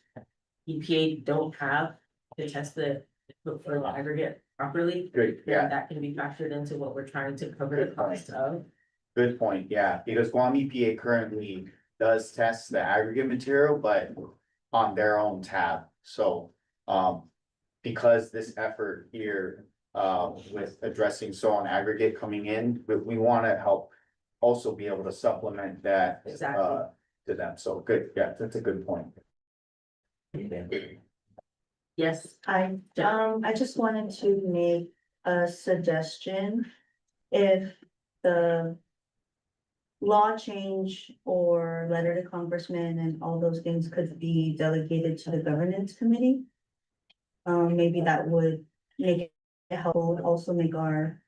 S1: EPA don't have to test the for the aggregate properly.
S5: Great,
S1: Then
S5: yeah,
S1: that can be factored into what we're trying to cover the cost of.
S5: good point, yeah, because Guam EPA currently does test the aggregate material, but on their own tab, so. Because this effort here, with addressing soil and aggregate coming in, we wanna help also be able to supplement that,
S1: Exactly.
S5: to them, so good, yeah, that's a good point.
S1: Yes,
S13: I just wanted to make a suggestion. If the law change or letter to congressman and all those things could be delegated to the governance committee. Maybe that would make it helpful, also make our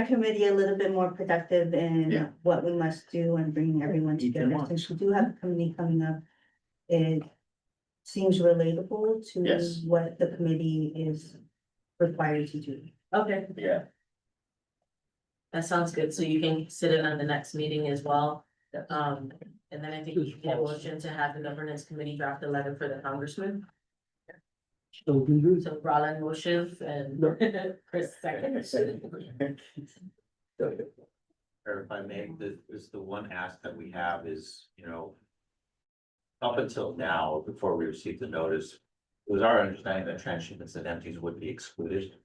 S13: committee a little bit more productive in
S5: Yeah.
S13: what we must do and bringing everyone together. Since we do have a committee coming up, it seems relatable to
S5: Yes.
S13: what the committee is required to do.
S1: okay,
S5: Yeah,
S1: that sounds good. So you can sit in on the next meeting as well. And then I think we can motion to have the governance committee draft a letter for the congressman.
S4: So we do.
S1: So Roland motions and Chris seconds.
S16: Or if I may, this is the one ask that we have is, you know. Up until now, before we received the notice, it was our understanding that transshipments and empties would be excluded.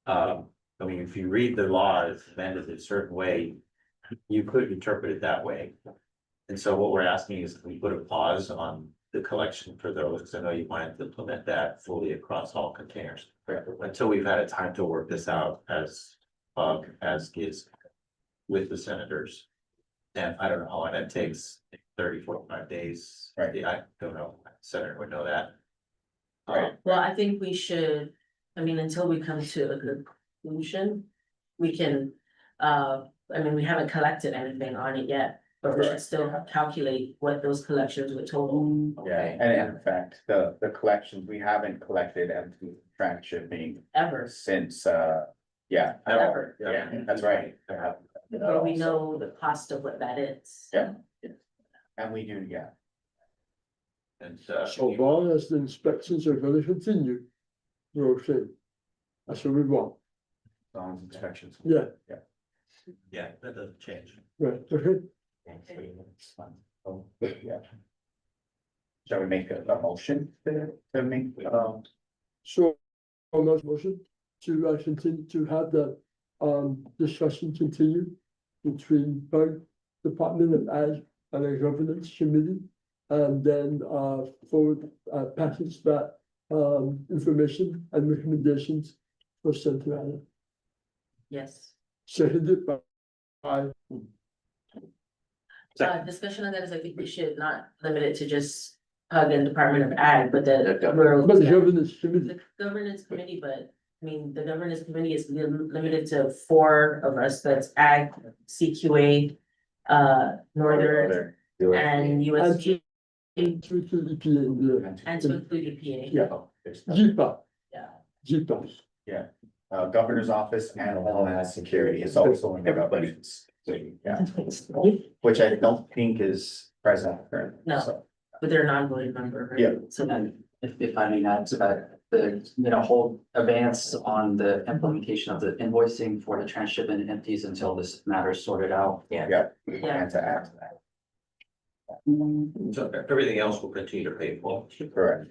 S16: I mean, if you read the law, it's amended a certain way, you could interpret it that way. And so what we're asking is, can we put a pause on the collection for those, because I know you wanted to implement that fully across all containers. Until we've had a time to work this out as GISC with the senators. And I don't know how long that takes, 30, 45 days.
S5: Right.
S16: Yeah, I don't know, Senator would know that.
S5: Right.
S1: Well, I think we should, I mean, until we come to a conclusion, we can, we haven't collected anything on it yet. but we should still calculate what those collections would total.
S5: Yeah, and in fact, the collections, we haven't collected empty transshipping
S1: Ever,
S5: since, yeah.
S1: Ever.
S5: Yeah, that's right.
S1: but we know the cost of what that is.
S5: Yeah. And we do, yeah.
S16: And
S4: So long as the inspections are gonna continue, we're okay. That's what we want,
S5: Those inspections.
S4: yeah,
S16: yeah, that doesn't change.
S4: right, okay.
S5: Oh, yeah. Shall we make a motion to make,
S4: So, on that motion, to continue to have the discussion continue between both Department of Ag and the Governance Committee. And then forward package that information and recommendations for Central Island.
S1: Yes.
S4: Seconded by
S1: Discussion on that is I think we should not limit it to just HUD and Department of Ag, but that we're.
S4: but the Governance Committee.
S1: The governance committee, but I mean, the governance committee is limited to 4 of us, that's ag, CQA, Northern and USG.
S4: And to include EPA in the,
S1: And to include EPA.
S4: yeah, JIPA,
S1: Yeah.
S4: JIPA.
S5: Governor's Office and Homeland Security is also in the governance. Yeah, which I don't think is present currently.
S1: No.
S5: So,
S1: But they're a non-voting member, right?
S5: Yeah.
S1: So then,
S17: If I may add to that, the whole advance on the implementation of the invoicing for the transshipment empties until this matter is sorted out.
S5: yeah, and to add to that,
S16: So everything else will continue to pay for.
S5: correct.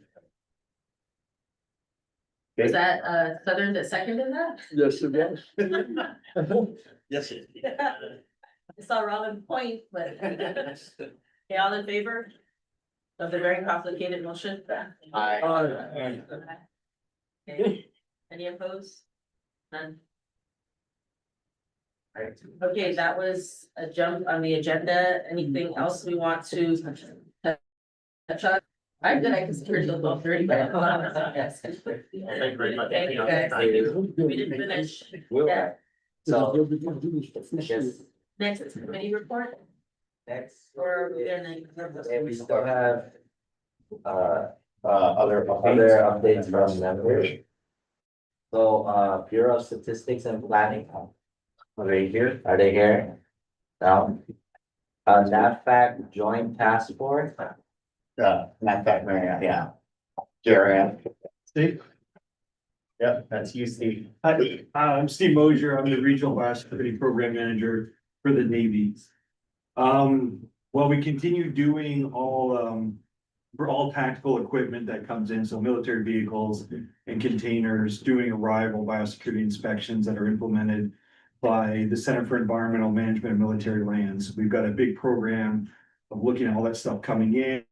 S1: is that Southern that seconded that?
S4: Yes, it was.
S16: Yes.
S1: I saw Robin point, but. Okay, all in favor? Of the very complicated motion? Okay. Any opposed? None? Okay, that was a jump on the agenda. Anything else we want to touch on? I'm good, I can secure till 12:30, but. Yes.
S16: Thank you very much.
S1: Thank you, guys. We didn't finish. Yeah.
S2: So,
S1: Next is committee report,
S2: next,
S1: or
S2: and we still have
S5: Other
S2: updates from members. So, Bureau of Statistics and Planning. Are they here? Are they here? No. NAFAC Joint Task Force.
S5: not that many, yeah. Jerry. Steve? Yep, that's you, Steve.
S11: Hi, I'm Steve Mosier. I'm the Regional Biosecurity Program Manager for the Navy. Well, we continue doing for all tactical equipment that comes in, so military vehicles and containers, doing arrival biosecurity inspections that are implemented by the Center for Environmental Management of Military Lands. We've got a big program of looking at all that stuff coming in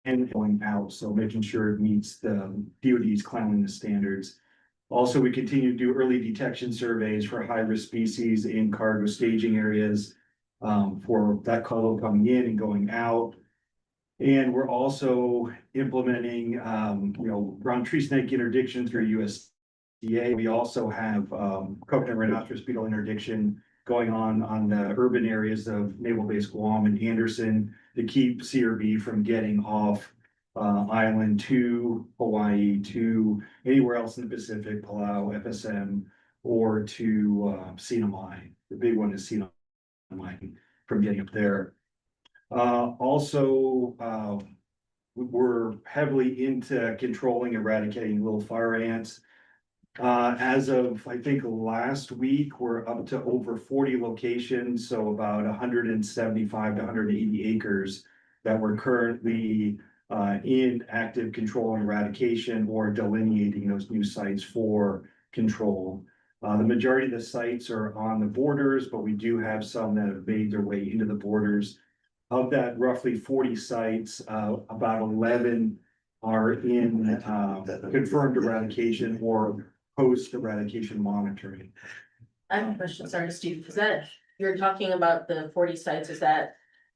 S11: and going out, so making sure it meets the DoD's cleanliness standards. Also, we continue to do early detection surveys for high-risk species in cargo staging areas for that cargo coming in and going out. And we're also implementing, ground tree snake interdiction through USDA. We also have coconut rhinoceros beetle interdiction going on the urban areas of Naval Base Guam and Anderson to keep CRB from getting off island to Hawaii, to anywhere else in the Pacific, Palau, FSM, or to Sinai. The big one is Sinai from getting up there. We're heavily into controlling, eradicating little fire ants. As of, I think, last week, we're up to over 40 locations, so about 175 to 180 acres that we're currently in active control and eradication or delineating those new sites for control. The majority of the sites are on the borders, but we do have some that have made their way into the borders. Of that roughly 40 sites, about 11 are in confirmed eradication or post eradication monitoring.
S1: I have a question, sorry, Steve, is that, you're talking about the 40 sites, is that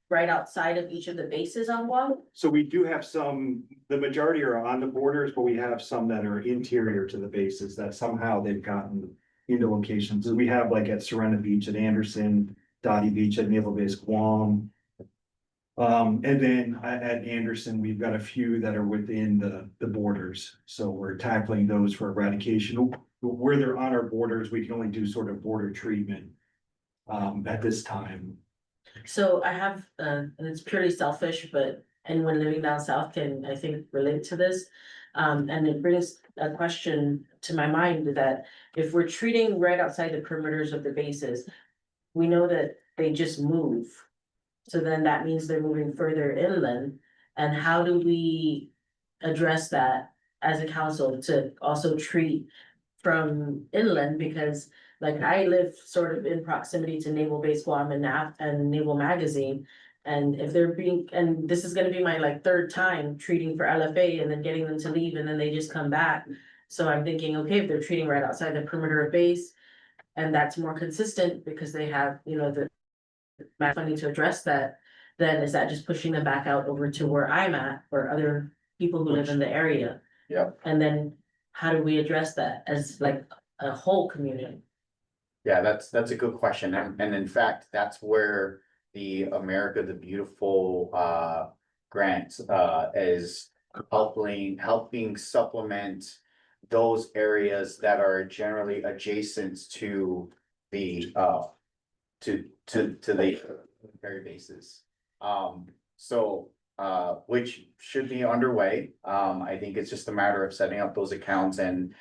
S1: right outside of each of the bases on Guam?
S11: So we do have some, the majority are on the borders, but we have some that are interior to the bases that somehow they've gotten into locations. And we have like at Serena Beach at Anderson, Dottie Beach at Naval Base Guam,
S14: And then at Anderson, we've got a few that are within the borders, so we're tackling those for eradication. Where they're on our borders, we can only do sort of border treatment at this time.
S1: So I have, and it's purely selfish, but anyone living down south can, I think, relate to this. And it brings a question to my mind that if we're treating right outside the perimeters of the bases, we know that they just move. So then that means they're moving further inland. And how do we address that as a council to also treat from inland? Because like I live sort of in proximity to Naval Base Guam and Naval Magazine. And if they're being, and this is gonna be my like third time treating for LFA and then getting them to leave and then they just come back. So I'm thinking, okay, if they're treating right outside the perimeter of base, and that's more consistent because they have, you know, the funding to address that, then is that just pushing them back out over to where I'm at or other people who live in the area?
S5: Yeah.
S1: And then how do we address that as like a whole community?
S5: Yeah, that's a good question, and in fact, that's where the America the Beautiful grant is helping supplement those areas that are generally adjacent to the to the military bases. So which should be underway. I think it's just a matter of setting up those accounts, and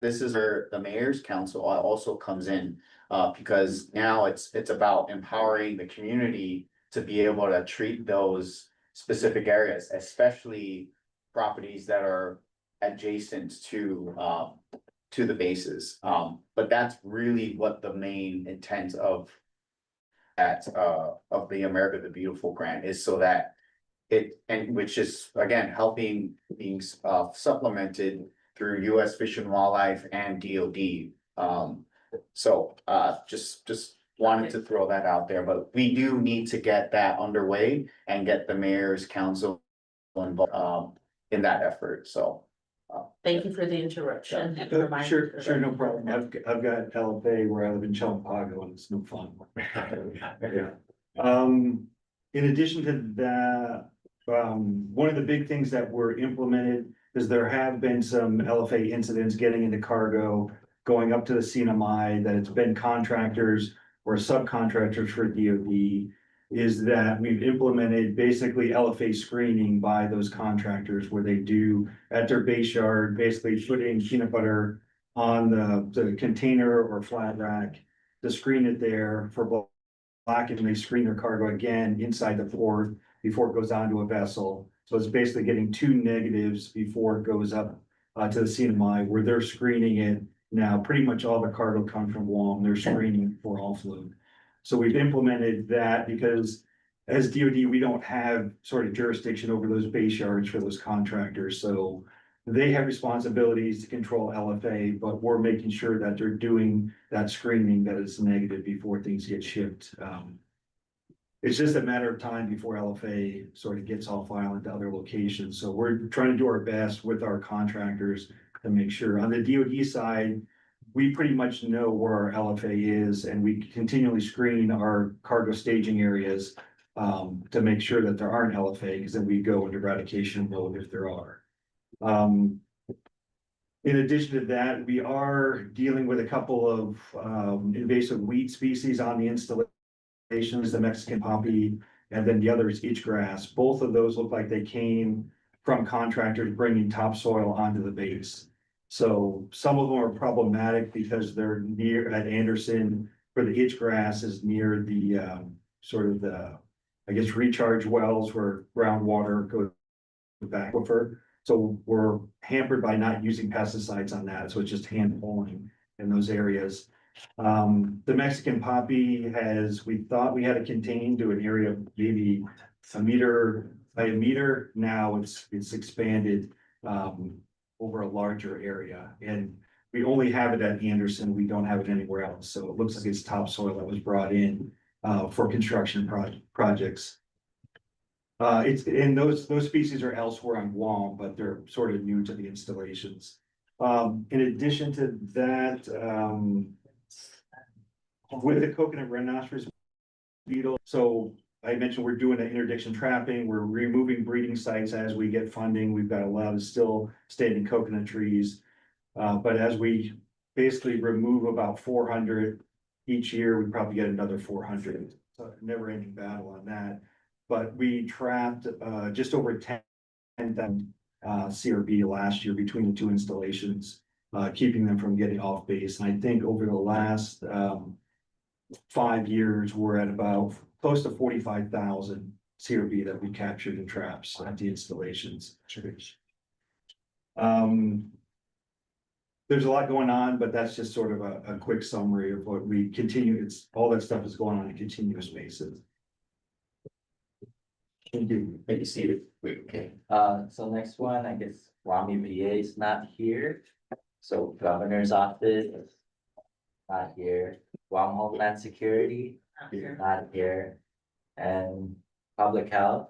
S5: this is where the mayor's council also comes in, because now it's about empowering the community to be able to treat those specific areas, especially properties that are adjacent to the bases. But that's really what the main intent of the America the Beautiful grant is, so that and which is again being supplemented through US Fish and Wildlife and DOD. So just wanted to throw that out there, but we do need to get that underway and get the mayor's council involved in that effort, so.
S1: Thank you for the interruption.
S14: Sure, no problem. I've got LFA where I live in Chalampago and it's no fun. Yeah. In addition to that, one of the big things that were implemented is there have been some LFA incidents getting into cargo, going up to the CNMI, that it's been contractors or subcontractors for DOD, is that we've implemented basically LFA screening by those contractors where they do at their base yard, basically putting peanut butter on the container or flat rack to screen it there for black, and they screen their cargo again inside the port before it goes onto a vessel. So it's basically getting 2 negatives before it goes up to the CNMI, where they're screening it now. Pretty much all the cargo comes from Guam. They're screening for offload. So we've implemented that because as DOD, we don't have sort of jurisdiction over those base yards for those contractors. So they have responsibilities to control LFA, but we're making sure that they're doing that screening that is negative before things get shipped. It's just a matter of time before LFA sort of gets off island to other locations. So we're trying to do our best with our contractors to make sure. On the DOD side, we pretty much know where our LFA is, and we continually screen our cargo staging areas to make sure that there aren't LFA, because then we go into eradication mode if there are. In addition to that, we are dealing with a couple of invasive weed species on the installations, the Mexican poppy, and then the other is itch grass. Both of those look like they came from contractors bringing topsoil onto the base. So some of them are problematic because they're near at Anderson, where the itch grass is near the sort of the, I guess, recharge wells where groundwater goes back aquifer. So we're hampered by not using pesticides on that. So it's just hand pulling in those areas. The Mexican poppy we thought we had it contained to an area of maybe a meter by a meter. Now it's expanded over a larger area, and we only have it at Anderson. We don't have it anywhere else. So it looks like it's topsoil that was brought in for construction projects. And those species are elsewhere on Guam, but they're sort of new to the installations. In addition to that, with the coconut rhinoceros beetle, so I mentioned we're doing the interdiction trapping, we're removing breeding sites as we get funding, we've got a lot of still standing coconut trees. But as we basically remove about 400 each year, we probably get another 400. So never ending battle on that. But we trapped, just over 10,000 CRB last year between the two installations, keeping them from getting off base. And I think over the last, 5 years, we're at about close to 45,000 CRB that we captured in traps at the installations. There's a lot going on, but that's just sort of a quick summary of what we continue. It's all that stuff is going on a continuous basis. Thank you.
S2: Thank you, Steve. Okay, so next one, I guess Guam EPA is not here. So governor's office, not here. Guam Homeland Security, not here. And public health,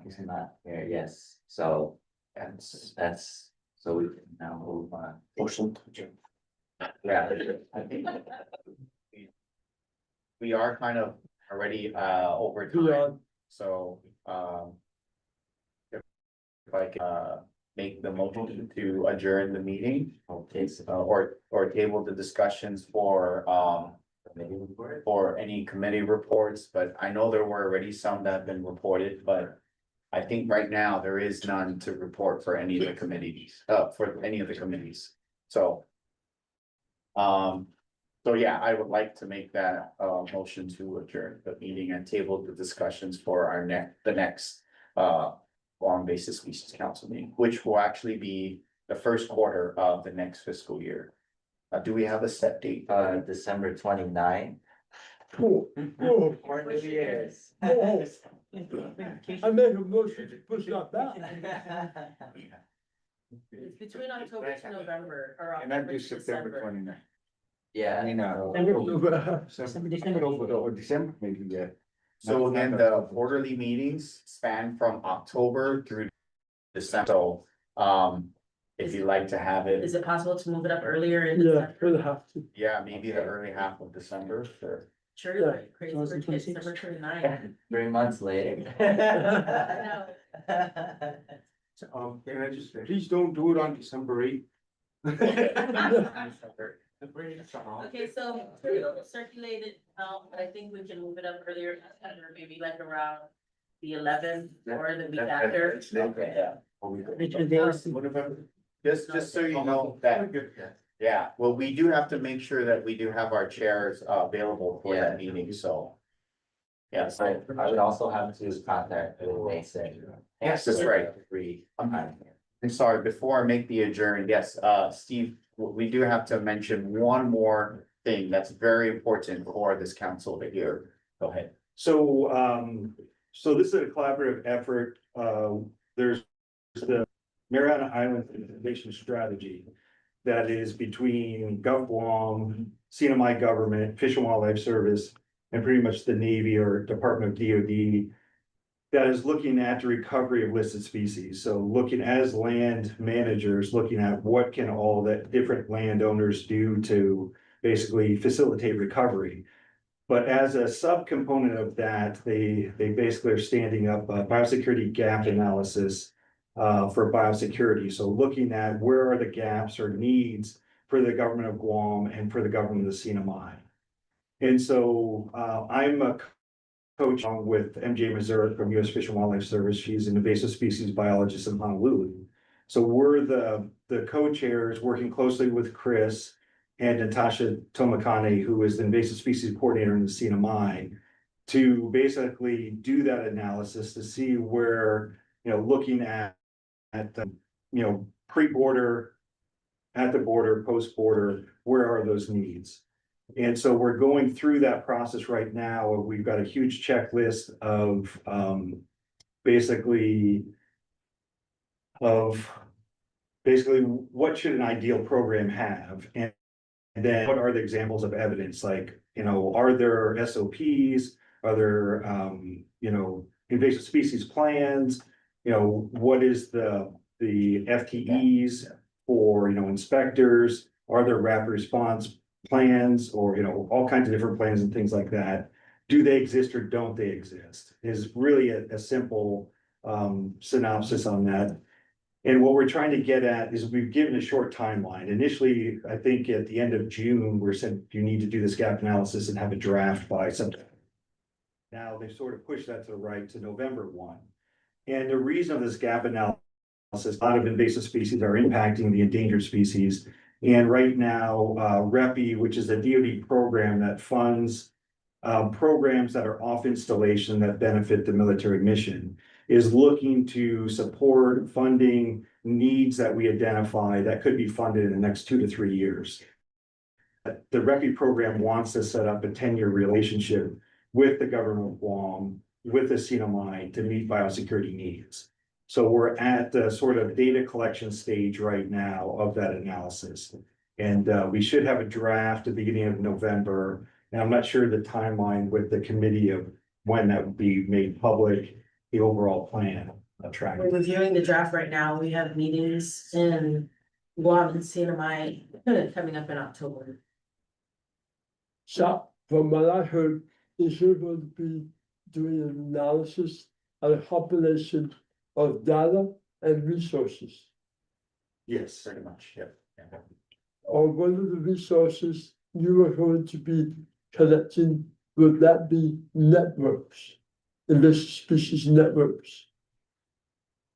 S2: is not here, yes. So that's, so we can now move on.
S5: Motion to adjourn.
S2: Yeah, I think
S5: We are kind of already over time, so if I can make the motion to adjourn the meeting.
S2: okay, so
S5: Or table the discussions for any committee reports, but I know there were already some that have been reported, but. I think right now there is none to report for any of the committees, for any of the committees, so. So yeah, I would like to make that motion to adjourn the meeting and table the discussions for our the next Guam Invasive Species Council meeting, which will actually be the first quarter of the next fiscal year. Do we have a set date?
S2: December 29th.
S4: Oh, oh,
S2: More New Year's.
S4: oh. I make a motion to push that back.
S1: It's between October to November or
S9: And I
S1: October
S9: do
S1: to
S9: September
S1: December.
S9: 29th.
S2: Yeah.
S9: I mean,
S10: December.
S9: Or December, maybe, yeah.
S5: So again, the quarterly meetings span from October through December, so, if you'd like to have it,
S1: Is it possible to move it up earlier in
S4: Yeah,
S1: December?
S4: we'll have to.
S5: yeah, maybe the early half of December, sure.
S1: Sure,
S4: Yeah.
S1: like crazy for kids,
S10: 2026.
S1: December 29th.
S2: 3 months later.
S14: Can I just, please don't do it on December 8th.
S1: Okay, so circulated, but I think we can move it up earlier, or maybe like around the 11th or the week after.
S2: Okay, yeah.
S10: Richard Davis.
S5: Just so you know that, yeah, well, we do have to make sure that we do have our chairs available for that meeting, so. Yeah, so,
S2: I would also have to contact Mason.
S5: yes, that's right. I'm sorry, before I make the adjourn, yes, Steve, we do have to mention one more thing that's very important for this council to hear. Go ahead.
S14: So, so this is a collaborative effort. There's the Mariana Island Innovation Strategy that is between GovGuam, CNMI government, Fish and Wildlife Service, and pretty much the Navy or Department of DoD that is looking at the recovery of listed species. So looking as land managers, looking at what can all that different landowners do to basically facilitate recovery. But as a subcomponent of that, they basically are standing up a biosecurity gap analysis for biosecurity. So looking at where are the gaps or needs for the government of Guam and for the government of the CNMI. And so I'm a coach with MJ Missouri from U.S. Fish and Wildlife Service. She's an invasive species biologist in Honolulu. So we're the co-chairs working closely with Chris and Natasha Tomakane, who is the invasive species coordinator in the CNMI, to basically do that analysis to see where, looking at pre-border, at the border, post-border, where are those needs? And so we're going through that process right now. We've got a huge checklist of basically what should an ideal program have? And then what are the examples of evidence? Like, are there SOPs? Are there, invasive species plans? What is the FTEs for, inspectors? Are there rapid response plans or, all kinds of different plans and things like that? do they exist or don't they exist? Is really a simple synopsis on that. And what we're trying to get at is we've given a short timeline. Initially, I think at the end of June, we said you need to do this gap analysis and have a draft by September. Now they've sort of pushed that to the right to November 1. And the reason of this gap analysis, a lot of invasive species are impacting the endangered species. And right now, REPI, which is a DoD program that funds programs that are off installation that benefit the military mission, is looking to support funding needs that we identify that could be funded in the next 2 to 3 years. The REPI program wants to set up a 10-year relationship with the government of Guam, with the CNMI to meet biosecurity needs. So we're at the sort of data collection stage right now of that analysis. And we should have a draft at the beginning of November. And I'm not sure the timeline with the committee of when that would be made public, the overall plan of tracking.
S1: We're reviewing the draft right now. We have meetings in Guam and CNMI coming up in October.
S4: So from what I heard, is you're going to be doing an analysis and a compilation of data and resources.
S5: Yes, pretty much, yep.
S4: Or one of the resources you are going to be collecting, would that be networks? Invasive species networks?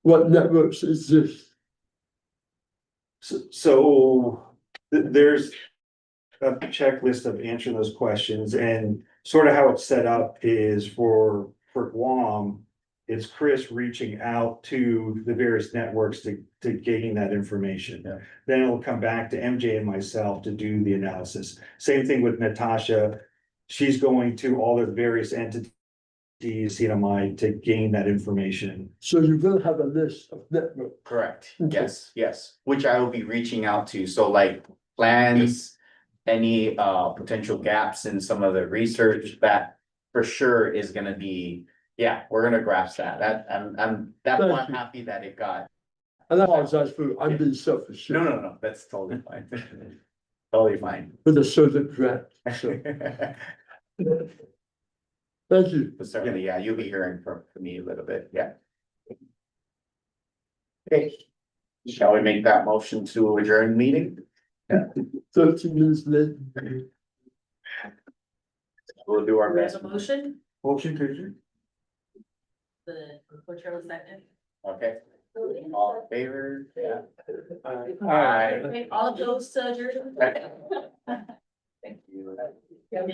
S4: What networks exist?
S14: So there's a checklist of answering those questions, and sort of how it's set up is for Guam, it's Chris reaching out to the various networks to gain that information.
S5: Yeah.
S14: Then it'll come back to MJ and myself to do the analysis. Same thing with Natasha. She's going to all the various entities, CNMI, to gain that information.
S4: So you will have a list of networks.
S5: Correct,
S4: Okay.
S5: yes, which I will be reaching out to, so like plans, any potential gaps in some of the research that for sure is gonna be, yeah, we're gonna grasp that, I'm
S4: Thank you.
S5: happy that it got.
S4: And I apologize for, I'm being selfish.
S5: No, that's totally fine. Totally fine.
S4: With a certain grant, so, thank you.
S5: But certainly, yeah, you'll be hearing from me a little bit, yeah. Okay, shall we make that motion to adjourn the meeting?
S4: 13 minutes late.
S5: We'll do our
S1: There's
S5: best.
S1: a motion,
S14: Motion to adjourn.
S1: the co-chair was second.
S5: Okay, all in favor? Yeah.
S1: Aye. Okay, all opposed to adjourn?
S5: Thank you.
S1: Yeah.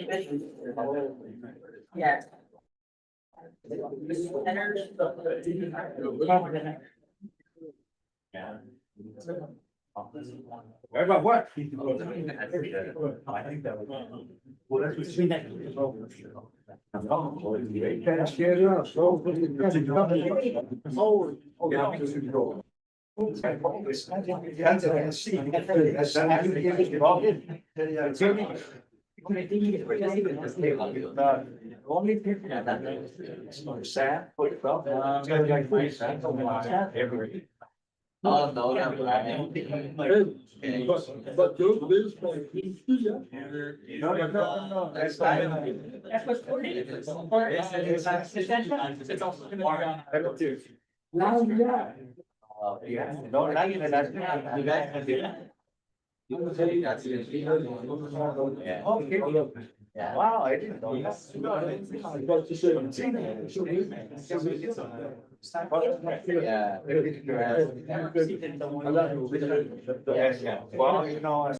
S5: Yeah.
S14: About what?
S5: I think that was.
S14: Well, that's
S10: Between that.
S14: Only people that sad, put it up.
S2: Oh, no,
S4: But those bills for yeah.
S14: No, that's fine.
S10: That's what's coordinated.
S14: It's also gonna be on.
S4: Now, yeah.
S14: Yeah, no, not even that. You guys can do that.
S2: Yeah.
S14: Okay.
S2: Yeah.
S14: Wow, I didn't know that.
S4: But to say.
S2: Yeah.
S14: Yeah, yeah. Well, you know.